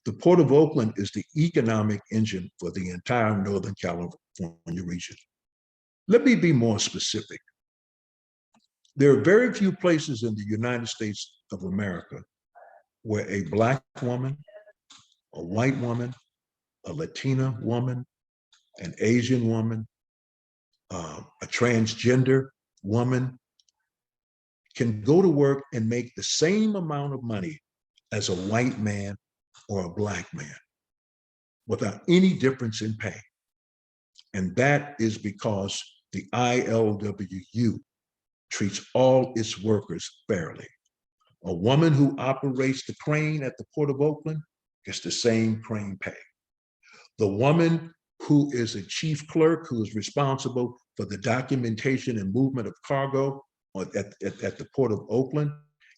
The Port of Oakland is the economic engine for the entire Northern California region. Let me be more specific. There are very few places in the United States of America where a Black woman, a white woman, a Latina woman, an Asian woman, a transgender woman can go to work and make the same amount of money as a white man or a Black man without any difference in pay. And that is because the ILWU treats all its workers fairly. A woman who operates the crane at the Port of Oakland gets the same crane pay. The woman who is a chief clerk who is responsible for the documentation and movement of cargo at the Port of Oakland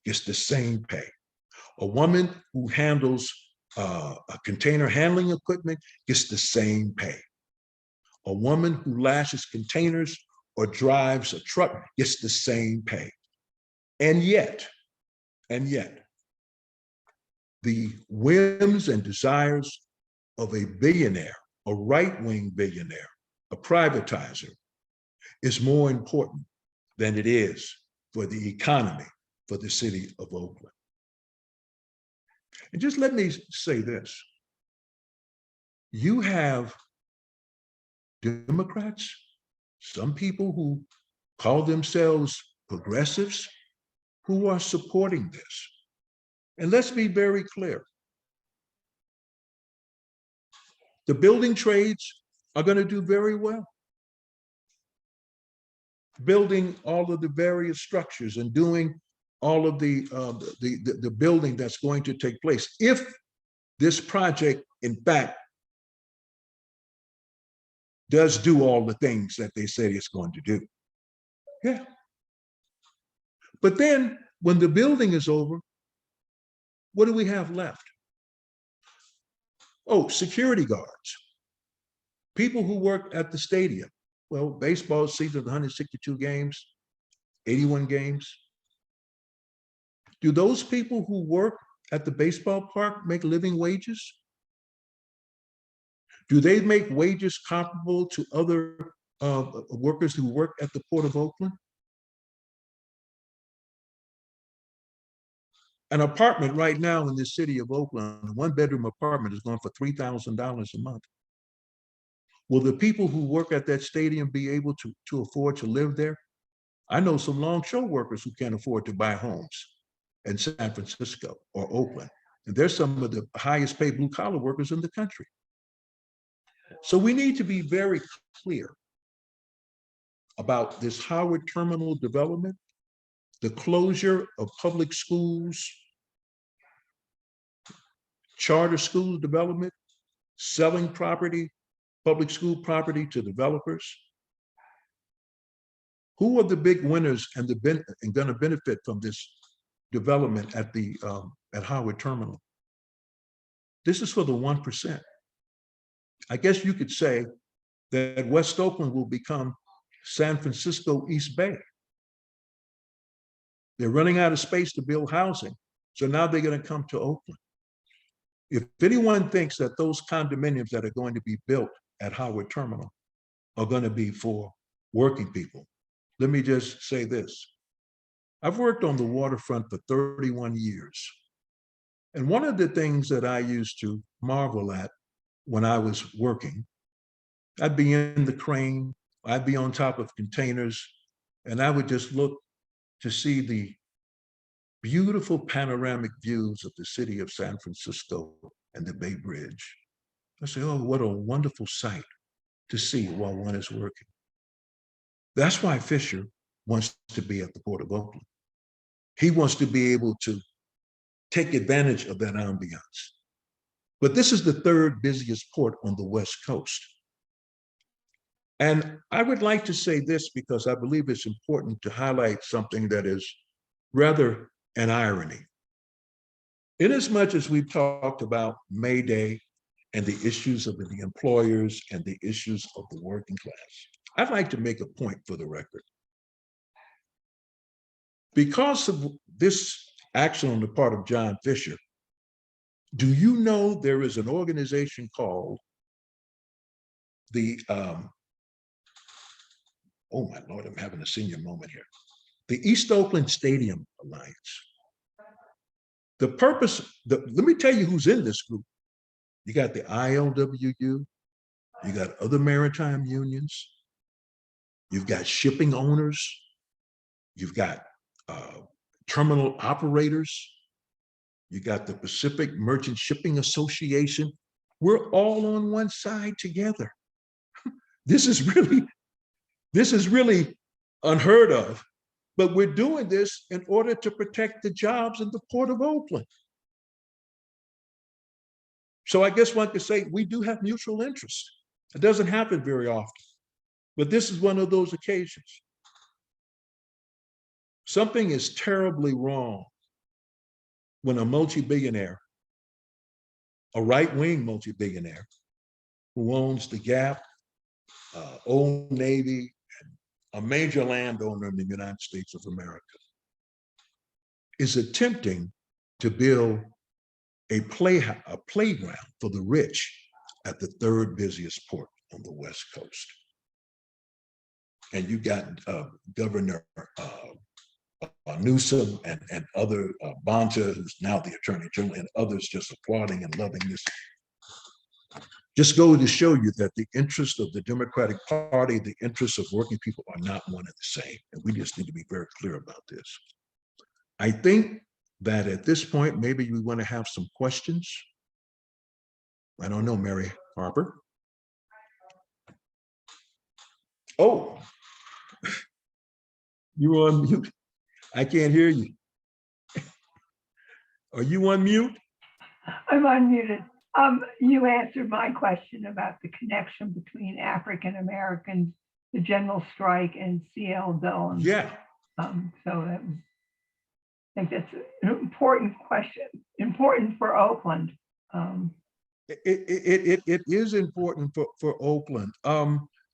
gets the same pay. A woman who handles a container handling equipment gets the same pay. A woman who lashes containers or drives a truck gets the same pay. And yet, the whims and desires of a billionaire, a right-wing billionaire, a privatizer, is more important than it is for the economy for the city of Oakland. And just let me say this. You have Democrats, some people who call themselves progressives, who are supporting this. And let's be very clear. The building trades are going to do very well. building all of the various structures and doing all of the building that's going to take place. If this project, in fact, does do all the things that they say it's going to do. Yeah. But then when the building is over, what do we have left? Oh, security guards, people who work at the stadium. Well, baseball season, 162 games, 81 games. Do those people who work at the baseball park make living wages? Do they make wages comparable to other workers who work at the Port of Oakland? An apartment right now in the city of Oakland, a one-bedroom apartment is going for $3,000 a month. Will the people who work at that stadium be able to afford to live there? I know some longshore workers who can't afford to buy homes in San Francisco or Oakland. And they're some of the highest paid blue collar workers in the country. So we need to be very clear about this Howard Terminal development, the closure of public schools, charter school development, selling property, public school property to developers. Who are the big winners and going to benefit from this development at Howard Terminal? This is for the 1%. I guess you could say that West Oakland will become San Francisco East Bay. They're running out of space to build housing, so now they're going to come to Oakland. If anyone thinks that those condominiums that are going to be built at Howard Terminal are going to be for working people, let me just say this. I've worked on the waterfront for 31 years. And one of the things that I used to marvel at when I was working, I'd be in the crane, I'd be on top of containers, and I would just look to see the beautiful panoramic views of the city of San Francisco and the Bay Bridge. I say, oh, what a wonderful sight to see while one is working. That's why Fisher wants to be at the Port of Oakland. He wants to be able to take advantage of that ambiance. But this is the third busiest port on the West Coast. And I would like to say this because I believe it's important to highlight something that is rather an irony. Inasmuch as we've talked about May Day and the issues of the employers and the issues of the working class, I'd like to make a point for the record. Because of this action on the part of John Fisher, do you know there is an organization called the, oh my Lord, I'm having a senior moment here, the East Oakland Stadium Alliance. The purpose, let me tell you who's in this group. You got the ILWU, you got other maritime unions, you've got shipping owners, you've got terminal operators, you got the Pacific Merchant Shipping Association. We're all on one side together. This is really unheard of, but we're doing this in order to protect the jobs in the Port of Oakland. So I guess one could say we do have mutual interests. It doesn't happen very often, but this is one of those occasions. Something is terribly wrong when a multi-billionaire, a right-wing multi-billionaire who owns the Gap, Old Navy, a major landowner in the United States of America, is attempting to build a playground for the rich at the third busiest port on the West Coast. And you got Governor Newsom and other, Bonta, who's now the Attorney General, and others just applauding and loving this. Just go to show you that the interests of the Democratic Party, the interests of working people are not one and the same. And we just need to be very clear about this. I think that at this point, maybe we want to have some questions. I don't know, Mary Harper. Oh, You on mute? I can't hear you. Are you on mute? I'm unmuted. You answered my question about the connection between African Americans, the general strike, and CL Dillon. Yeah. So that was, I think that's an important question, important for Oakland. It is important for Oakland.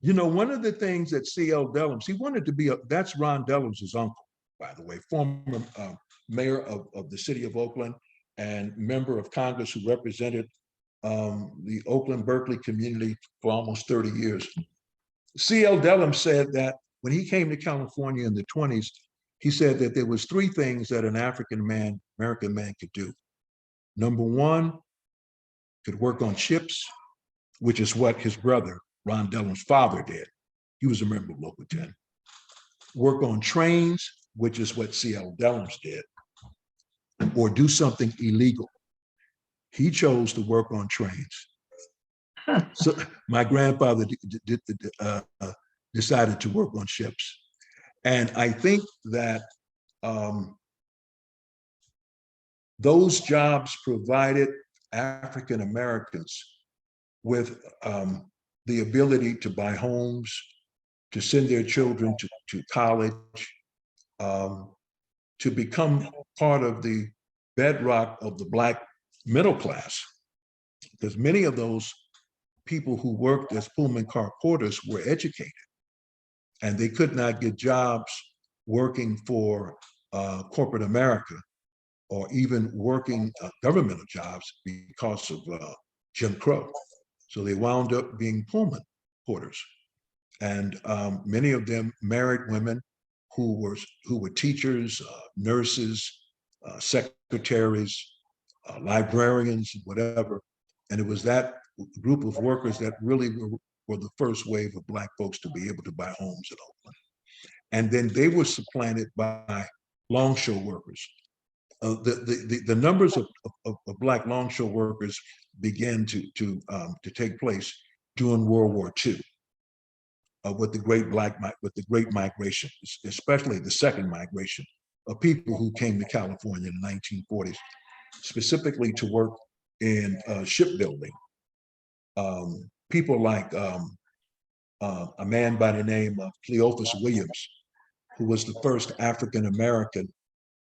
You know, one of the things that CL Dellums, he wanted to be that's Ron Dellums' uncle, by the way, former mayor of the city of Oakland and member of Congress who represented the Oakland Berkeley community for almost 30 years. CL Dellums said that when he came to California in the 20s, he said that there was three things that an African American man could do. Number one, could work on ships, which is what his brother, Ron Dellums' father, did. He was a member of Local 10. Work on trains, which is what C.L. Dellums did, or do something illegal. He chose to work on trains. So my grandfather decided to work on ships. And I think that those jobs provided African Americans with the ability to buy homes, to send their children to college, to become part of the bedrock of the Black middle class. Because many of those people who worked as Pullman car porters were educated, and they could not get jobs working for corporate America or even working governmental jobs because of Jim Crow. So they wound up being Pullman porters. And many of them married women who were teachers, nurses, secretaries, librarians, whatever. And it was that group of workers that really were the first wave of Black folks to be able to buy homes in Oakland. And then they were supplanted by longshore workers. The numbers of Black longshore workers began to take place during World War II. With the Great Migration, especially the second migration of people who came to California in the 1940s, specifically to work in shipbuilding. People like a man by the name of Cleophas Williams, who was the first African American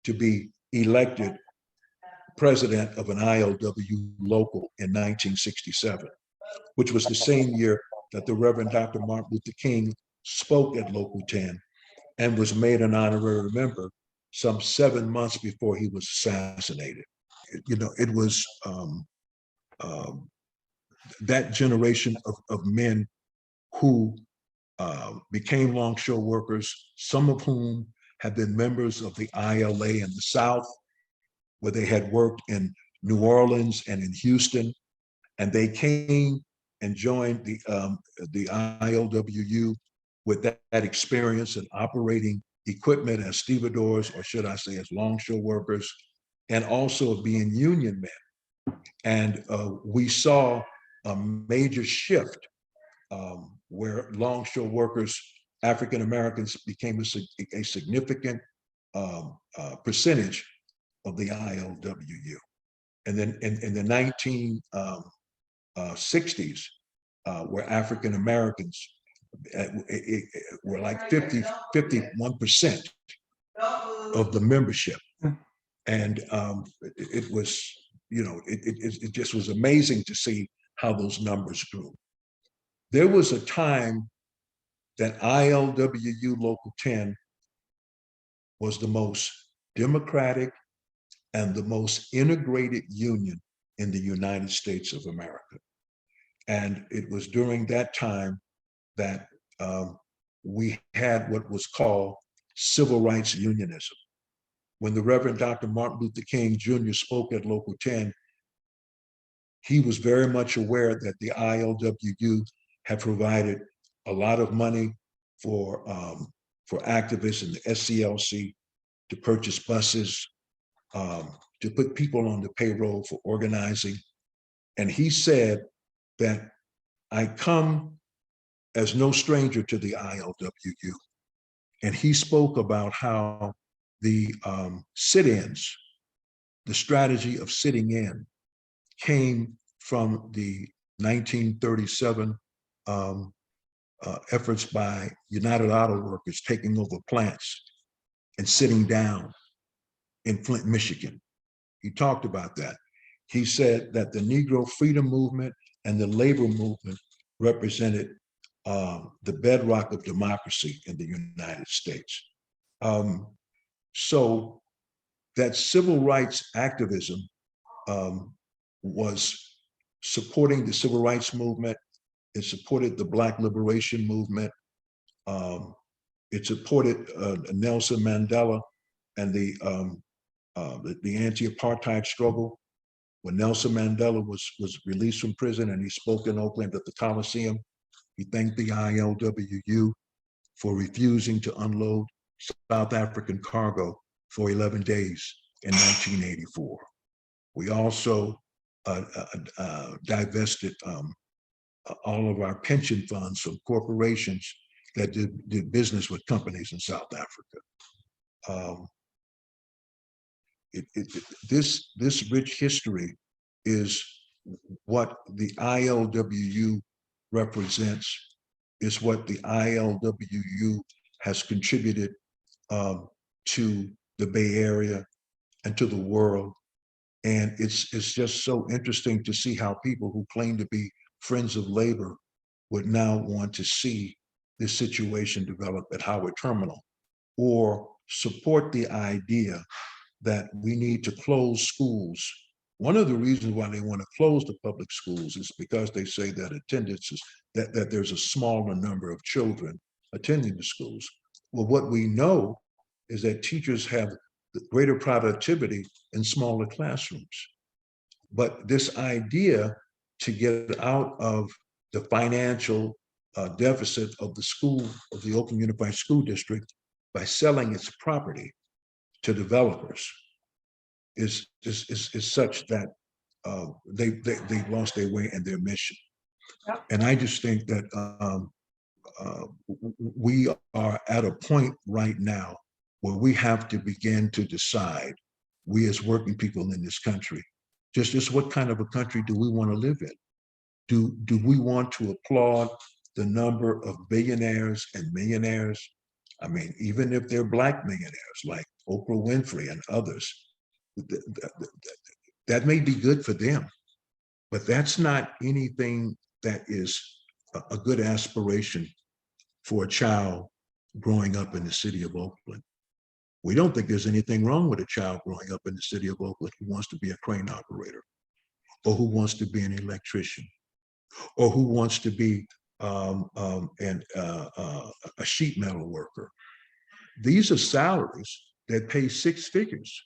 to be elected president of an ILWU Local in 1967, which was the same year that the Reverend Dr. Martin Luther King spoke at Local 10 and was made an honorary member some 7 months before he was assassinated. You know, it was that generation of men who became longshore workers, some of whom had been members of the ILA in the South, where they had worked in New Orleans and in Houston, and they came and joined the ILWU with that experience in operating equipment as stevedores, or should I say as longshore workers, and also being union men. And we saw a major shift where longshore workers, African Americans, became a significant percentage of the ILWU. And then in the 1960s, where African Americans were like 51% of the membership. And it was, you know, it just was amazing to see how those numbers grew. There was a time that ILWU Local 10 was the most democratic and the most integrated union in the United States of America. And it was during that time that we had what was called civil rights unionism. When the Reverend Dr. Martin Luther King Jr. spoke at Local 10, he was very much aware that the ILWU had provided a lot of money for activists in the SCLC to purchase buses, to put people on the payroll for organizing. And he said that I come as no stranger to the ILWU. And he spoke about how the sit-ins, the strategy of sitting in, came from the 1937 efforts by United Auto Workers taking over plants and sitting down in Flint, Michigan. He talked about that. He said that the Negro freedom movement and the labor movement represented the bedrock of democracy in the United States. So that civil rights activism was supporting the civil rights movement. It supported the Black liberation movement. It supported Nelson Mandela and the anti-apartheid struggle. When Nelson Mandela was released from prison and he spoke in Oakland at the Coliseum, he thanked the ILWU for refusing to unload South African cargo for 11 days in 1984. We also divested all of our pension funds from corporations that did business with companies in South Africa. This rich history is what the ILWU represents, is what the ILWU has contributed to the Bay Area and to the world. And it's just so interesting to see how people who claim to be friends of labor would now want to see this situation develop at Howard Terminal, or support the idea that we need to close schools. One of the reasons why they want to close the public schools is because they say that attendance is, that there's a smaller number of children attending the schools. Well, what we know is that teachers have greater productivity in smaller classrooms. But this idea to get out of the financial deficit of the school, of the Oakland Unified School District, by selling its property to developers is such that they've lost their way and their mission. Yep. And I just think that we are at a point right now where we have to begin to decide, we as working people in this country, just what kind of a country do we want to live in? Do we want to applaud the number of billionaires and millionaires? I mean, even if they're Black millionaires like Oprah Winfrey and others, that may be good for them, but that's not anything that is a good aspiration for a child growing up in the city of Oakland. We don't think there's anything wrong with a child growing up in the city of Oakland who wants to be a crane operator, or who wants to be an electrician, or who wants to be a sheet metal worker. These are salaries that pay six figures.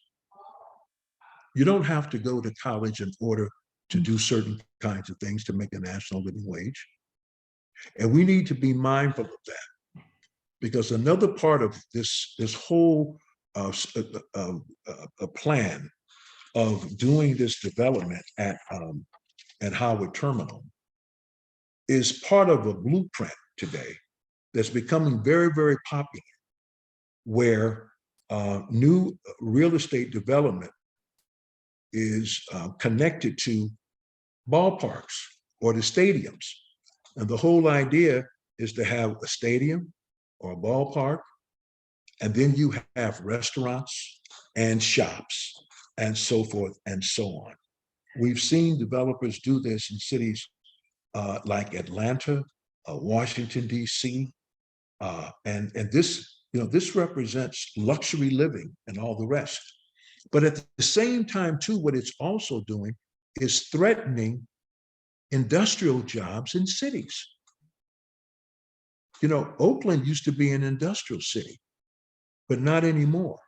You don't have to go to college in order to do certain kinds of things to make a national living wage. And we need to be mindful of that, because another part of this whole plan of doing this development at Howard Terminal is part of a blueprint today that's becoming very, very popular, where new real estate development is connected to ballparks or the stadiums. And the whole idea is to have a stadium or a ballpark, and then you have restaurants and shops and so forth and so on. We've seen developers do this in cities like Atlanta, Washington, D.C., and this, this represents luxury living and all the rest. But at the same time, too, what it's also doing is threatening industrial jobs in cities. Oakland used to be an industrial city, but not anymore.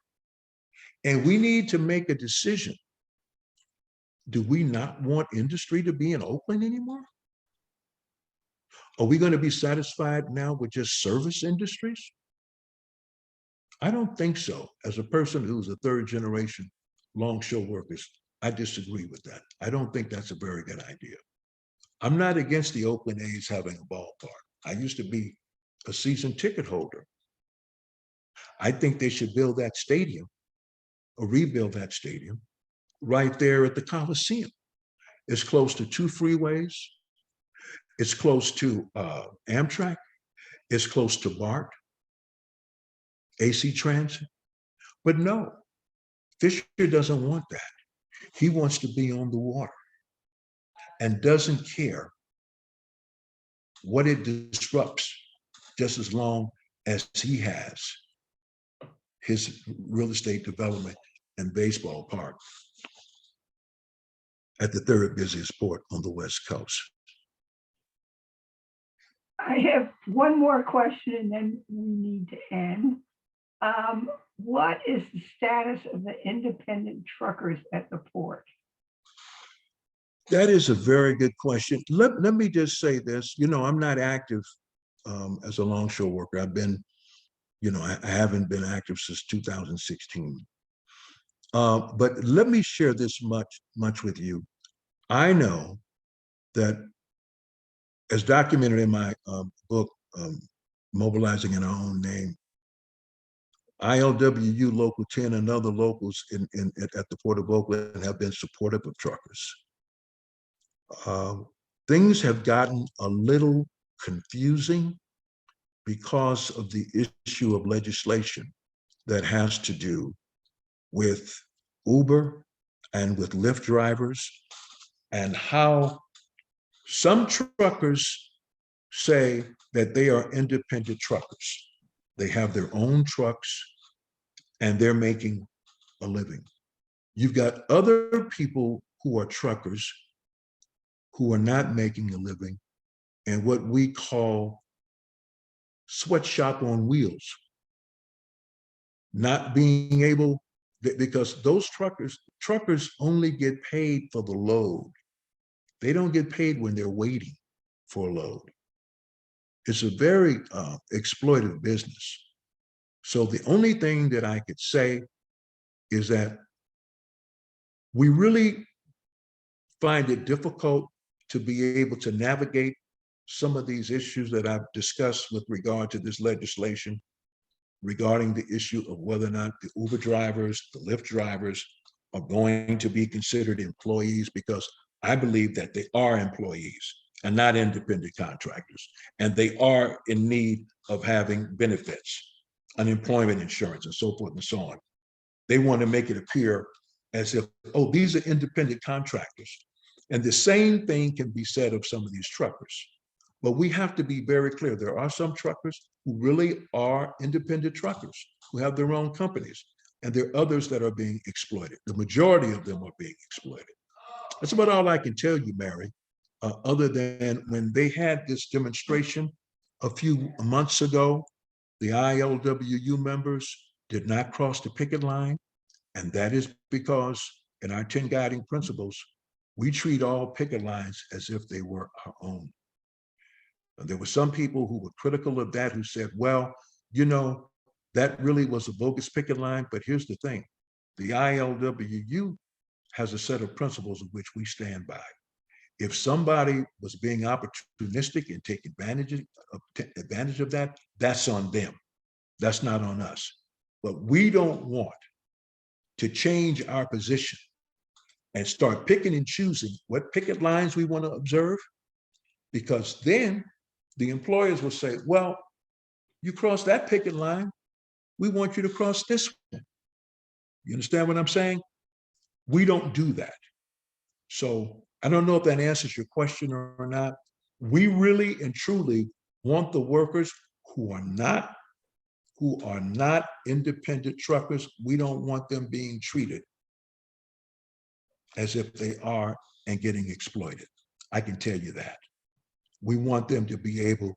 And we need to make a decision. Do we not want industry to be in Oakland anymore? Are we going to be satisfied now with just service industries? I don't think so. As a person who's a third generation longshore workers, I disagree with that. I don't think that's a very good idea. I'm not against the Oakland A's having a ballpark. I used to be a season ticket holder I think they should build that stadium or rebuild that stadium right there at the Coliseum. It's close to 2 freeways. It's close to Amtrak. It's close to BART, AC Transit. But no, Fisher doesn't want that. He wants to be on the water and doesn't care what it disrupts, just as long as he has his real estate development and baseball park at the third busiest port on the West Coast. I have one more question and then we need to end. What is the status of the independent truckers at the port? That is a very good question. Let me just say this. I'm not active as a longshore worker. I've been, I haven't been active since 2016. But let me share this much with you. I know that, as documented in my book, Mobilizing in Our Own Name, ILWU Local 10 and other locals at the Port of Oakland have been supportive of truckers. Things have gotten a little confusing because of the issue of legislation that has to do with Uber and with Lyft drivers, and how some truckers say that they are independent truckers. They have their own trucks and they're making a living. You've got other people who are truckers who are not making a living, and what we call sweatshop on wheels. Not being able, because those truckers only get paid for the load. They don't get paid when they're waiting for a load. It's a very exploitive business. So the only thing that I could say is that we really find it difficult to be able to navigate some of these issues that I've discussed with regard to this legislation, regarding the issue of whether or not the Uber drivers, the Lyft drivers are going to be considered employees, because I believe that they are employees and not independent contractors. And they are in need of having benefits, unemployment insurance, and so forth and so on. They want to make it appear as if, oh, these are independent contractors. And the same thing can be said of some of these truckers. But we have to be very clear. There are some truckers who really are independent truckers, who have their own companies. And there are others that are being exploited. The majority of them are being exploited. That's about all I can tell you, Mary, other than when they had this demonstration a few months ago, the ILWU members did not cross the picket line. And that is because in our 10 guiding principles, we treat all picket lines as if they were our own. And there were some people who were critical of that, who said, well, that really was a bogus picket line. But here's the thing, the ILWU has a set of principles of which we stand by. If somebody was being opportunistic and take advantage of that, that's on them. That's not on us. But we don't want to change our position and start picking and choosing what picket lines we want to observe, because then the employers will say, well, you cross that picket line, we want you to cross this one. You understand what I'm saying? We don't do that. So I don't know if that answers your question or not. We really and truly want the workers who are not independent truckers. We don't want them being treated as if they are and getting exploited. I can tell you that. We want them to be able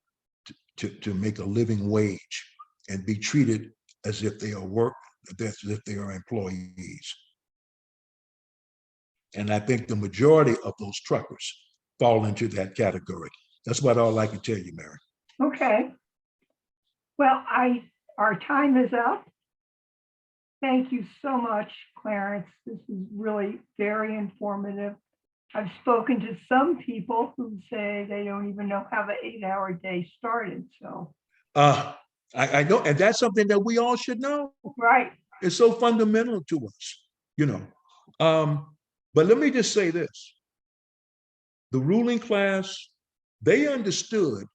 to make a living wage and be treated as if they are as if they are employees. And I think the majority of those truckers fall into that category. That's about all I can tell you, Mary. Okay. Well, our time is up. Thank you so much, Clarence. This is really very informative. I've spoken to some people who say they don't even know how the 8-hour day started. So I know, and that's something that we all should know. Right. It's so fundamental to us, you know. But let me just say this. The ruling class, they understood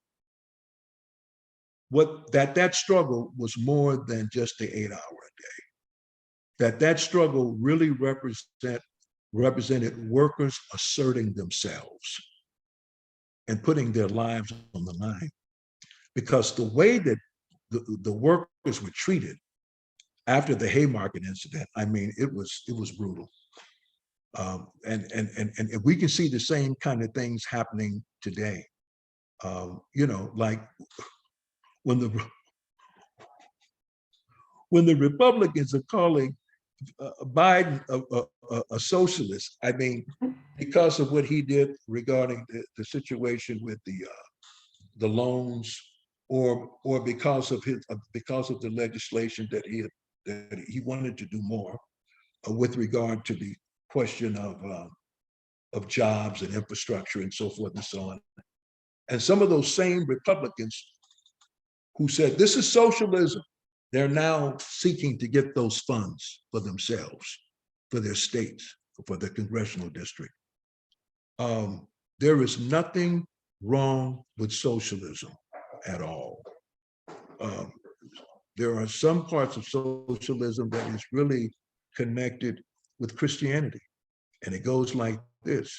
that struggle was more than just the 8 hour a day. That struggle really represented workers asserting themselves and putting their lives on the line. Because the way that the workers were treated after the Haymarket incident, I mean, it was brutal. And we can see the same kind of things happening today. You know, like when the Republicans are calling Biden a socialist, I mean, because of what he did regarding the situation with the loans, or because of the legislation that he wanted to do more with regard to the question of jobs and infrastructure and so forth and so on. And some of those same Republicans who said this is socialism, they're now seeking to get those funds for themselves, for their states, for their congressional district. There is nothing wrong with socialism at all. There are some parts of socialism that is really connected with Christianity. And it goes like this: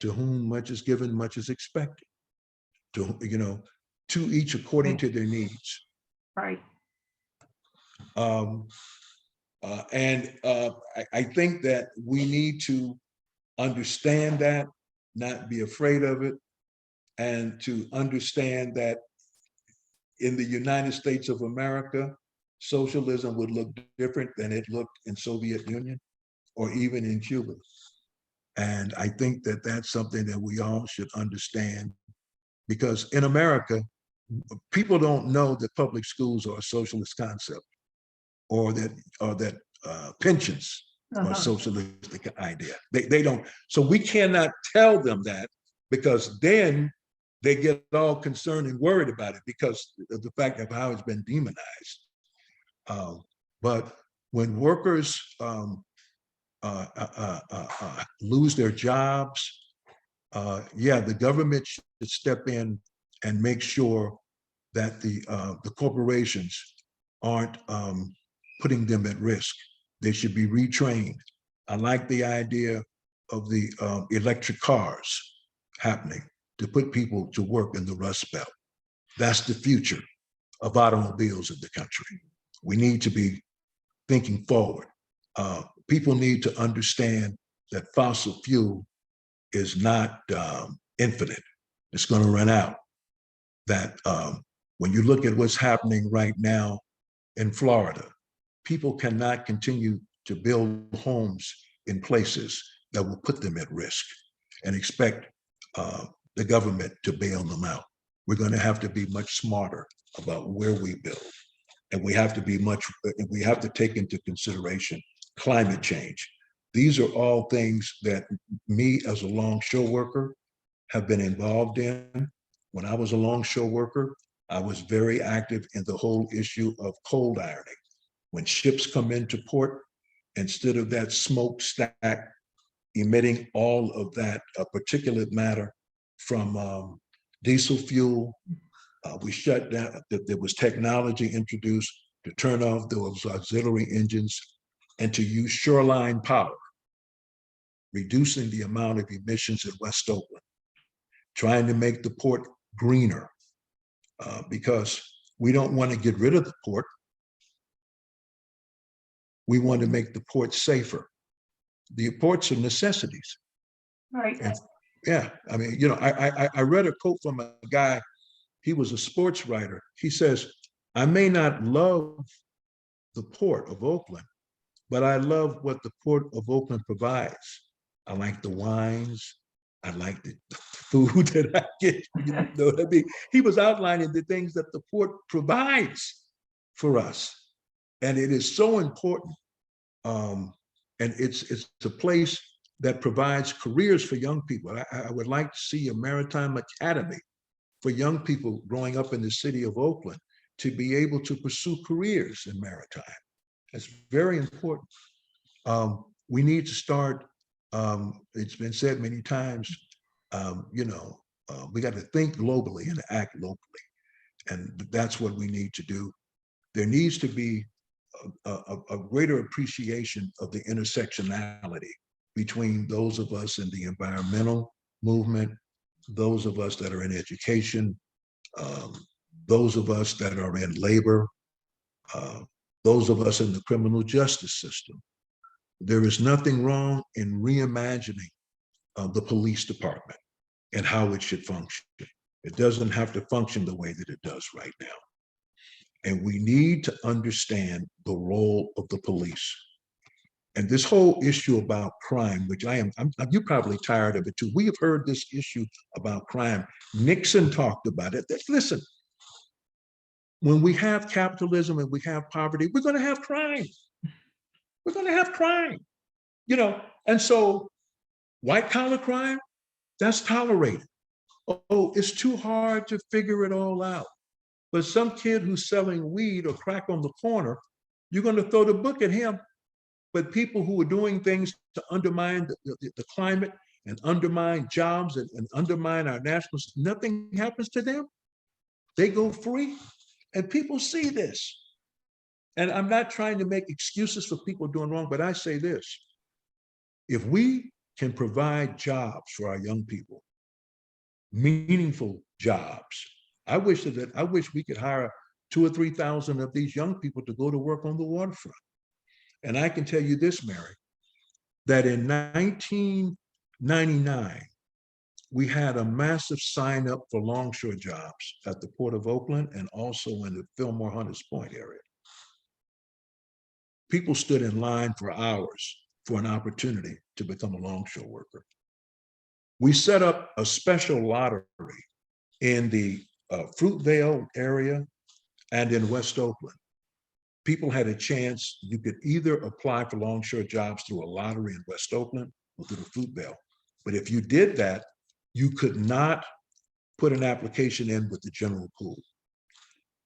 to whom much is given, much is expected. To each according to their needs. Right. I think that we need to understand that, not be afraid of it, and to understand that in the United States of America, socialism would look different than it looked in Soviet Union or even in Cuba. And I think that that's something that we all should understand, because in America, people don't know that public schools are a socialist concept, or that pensions are a socialistic idea. They don't. So we cannot tell them that, because then they get all concerned and worried about it because of the fact of how it's been demonized. But when workers lose their jobs, yeah, the government should step in and make sure that the corporations aren't putting them at risk. They should be retrained. I like the idea of the electric cars happening to put people to work in the Rust Belt. That's the future of automobiles in the country. We need to be thinking forward. People need to understand that fossil fuel is not infinite. It's going to run out. That when you look at what's happening right now in Florida, people cannot continue to build homes in places that will put them at risk and expect the government to bail them out. We're going to have to be much smarter about where we build. And we have to take into consideration climate change. These are all things that me as a longshore worker have been involved in. When I was a longshore worker, I was very active in the whole issue of cold ironing. When ships come into port, instead of that smokestack emitting all of that particulate matter from diesel fuel, we shut down. There was technology introduced to turn off those auxiliary engines and to use shoreline power, reducing the amount of emissions in West Oakland, trying to make the port greener, because we don't want to get rid of the port. We want to make the port safer. The ports are necessities. Right. And yeah, I mean, I read a quote from a guy. He was a sports writer. He says, I may not love the port of Oakland, but I love what the port of Oakland provides. I like the wines. I like the food that I get. You know what I mean? He was outlining the things that the port provides for us. And it is so important. And it's a place that provides careers for young people. I would like to see a maritime academy for young people growing up in the city of Oakland to be able to pursue careers in maritime. That's very important. We need to start, it's been said many times, we got to think globally and act locally. And that's what we need to do. There needs to be a greater appreciation of the intersectionality between those of us in the environmental movement, those of us that are in education, those of us that are in labor, those of us in the criminal justice system. There is nothing wrong in reimagining the police department and how it should function. It doesn't have to function the way that it does right now. And we need to understand the role of the police. And this whole issue about crime, which you're probably tired of it too. We have heard this issue about crime. Nixon talked about it. Listen, when we have capitalism and we have poverty, we're going to have crime. We're going to have crime, and so white collar crime, that's tolerated. Oh, it's too hard to figure it all out. But some kid who's selling weed or crack on the corner, you're going to throw the book at him. But people who are doing things to undermine the climate and undermine jobs and undermine our national, nothing happens to them. They go free. And people see this. And I'm not trying to make excuses for people doing wrong, but I say this. If we can provide jobs for our young people, meaningful jobs, I wish we could hire 2,000 or 3,000 of these young people to go to work on the waterfront. And I can tell you this, Mary, that in 1999, we had a massive sign up for longshore jobs at the Port of Oakland and also in the Fillmore Hunters Point area. People stood in line for hours for an opportunity to become a longshore worker. We set up a special lottery in the Fruitvale area and in West Oakland. People had a chance. You could either apply for longshore jobs through a lottery in West Oakland or through the Fruitvale. But if you did that, you could not put an application in with the general pool.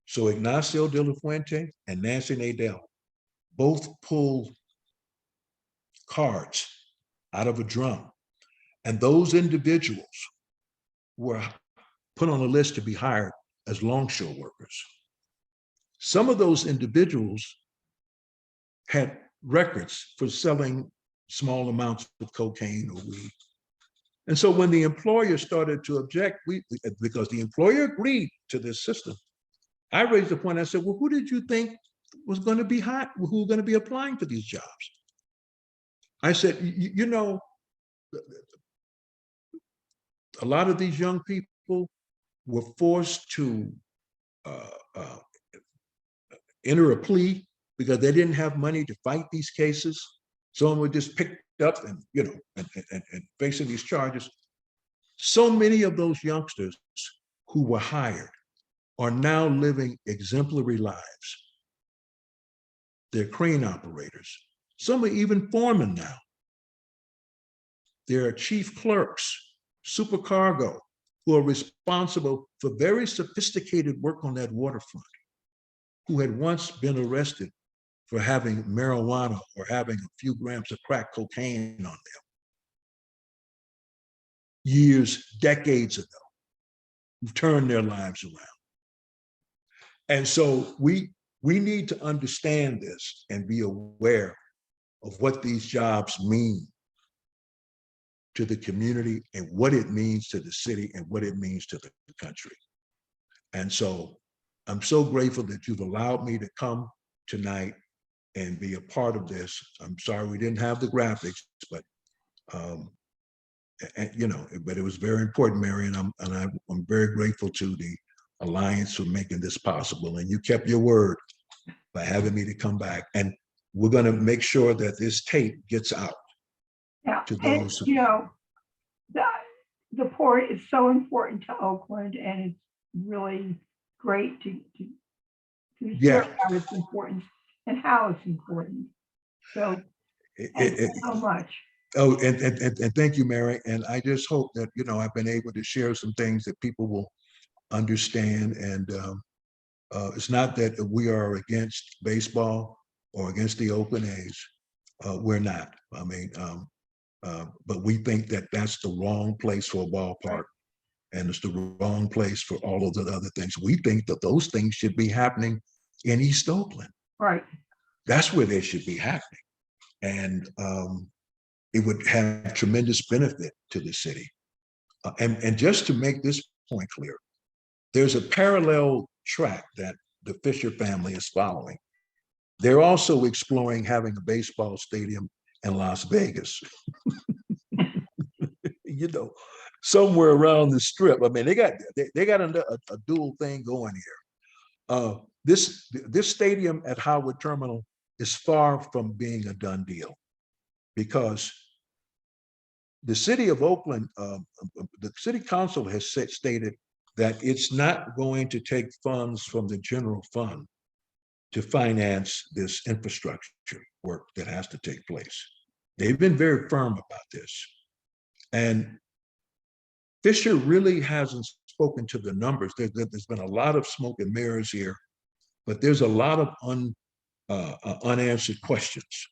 So Ignacio de la Fuente and Nancy Nadell both pulled cards out of a drum. And those individuals were put on a list to be hired as longshore workers. Some of those individuals had records for selling small amounts of cocaine or weed. And so when the employer started to object, because the employer agreed to this system, I raised the point. I said, well, who did you think was going to be hired, who were going to be applying for these jobs? I said, a lot of these young people were forced to enter a plea because they didn't have money to fight these cases. Some were just picked up and facing these charges. So many of those youngsters who were hired are now living exemplary lives. They're crane operators. Some are even foremen now. There are chief clerks, supercargo, who are responsible for very sophisticated work on that waterfront, who had once been arrested for having marijuana or having a few grams of crack cocaine on them. Years, decades ago, who've turned their lives around. And so we need to understand this and be aware of what these jobs mean to the community and what it means to the city and what it means to the country. And so I'm so grateful that you've allowed me to come tonight and be a part of this. I'm sorry we didn't have the graphics, but but it was very important, Mary, and I'm very grateful to the Alliance for making this possible. And you kept your word by having me to come back. And we're going to make sure that this tape gets out. Yeah, to those and, the port is so important to Oakland, and it's really great to hear about its importance and how it's important. So, so much. Oh, and thank you, Mary. And I just hope that, I've been able to share some things that people will understand. And It's not that we are against baseball or against the Oakland A's. We're not. I mean, but we think that that's the wrong place for a ballpark, and it's the wrong place for all of the other things. We think that those things should be happening in East Oakland. Right. That's where they should be happening. And it would have tremendous benefit to the city. And just to make this point clear, there's a parallel track that the Fisher family is following. They're also exploring having a baseball stadium in Las Vegas. You know, somewhere around the strip. I mean, they got a dual thing going here. This stadium at Howard Terminal is far from being a done deal, because the city of Oakland, the city council has stated that it's not going to take funds from the general fund to finance this infrastructure work that has to take place. They've been very firm about this. And Fisher really hasn't spoken to the numbers. There's been a lot of smoke and mirrors here, but there's a lot of unanswered questions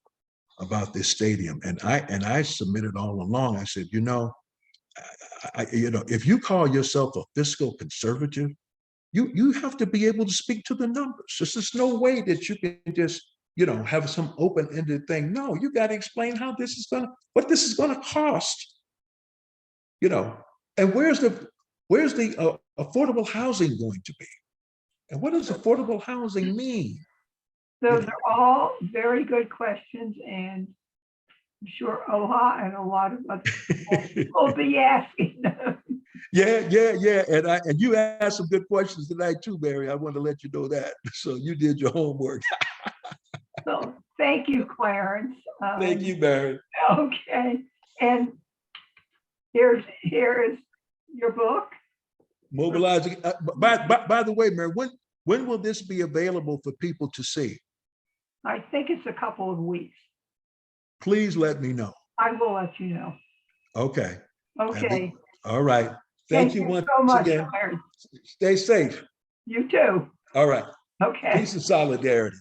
about this stadium. And I submitted all along. I said, if you call yourself a fiscal conservative, you have to be able to speak to the numbers. There's no way that you can just have some open-ended thing. No, you got to explain what this is gonna cost. And where's the affordable housing going to be? And what does affordable housing mean? Those are all very good questions, and I'm sure Oha and a lot of other people will be asking them. Yeah. And you asked some good questions tonight too, Mary. I want to let you know that. So you did your homework. So thank you, Clarence. Thank you, Mary. Okay. And here is your book. Mobilizing. By the way, Mary, when will this be available for people to see? I think it's a couple of weeks. Please let me know. I will let you know. Okay. Okay. All right. Thank you once so much, again. Clarence. Stay safe. You too. All right. Okay. Peace and solidarity.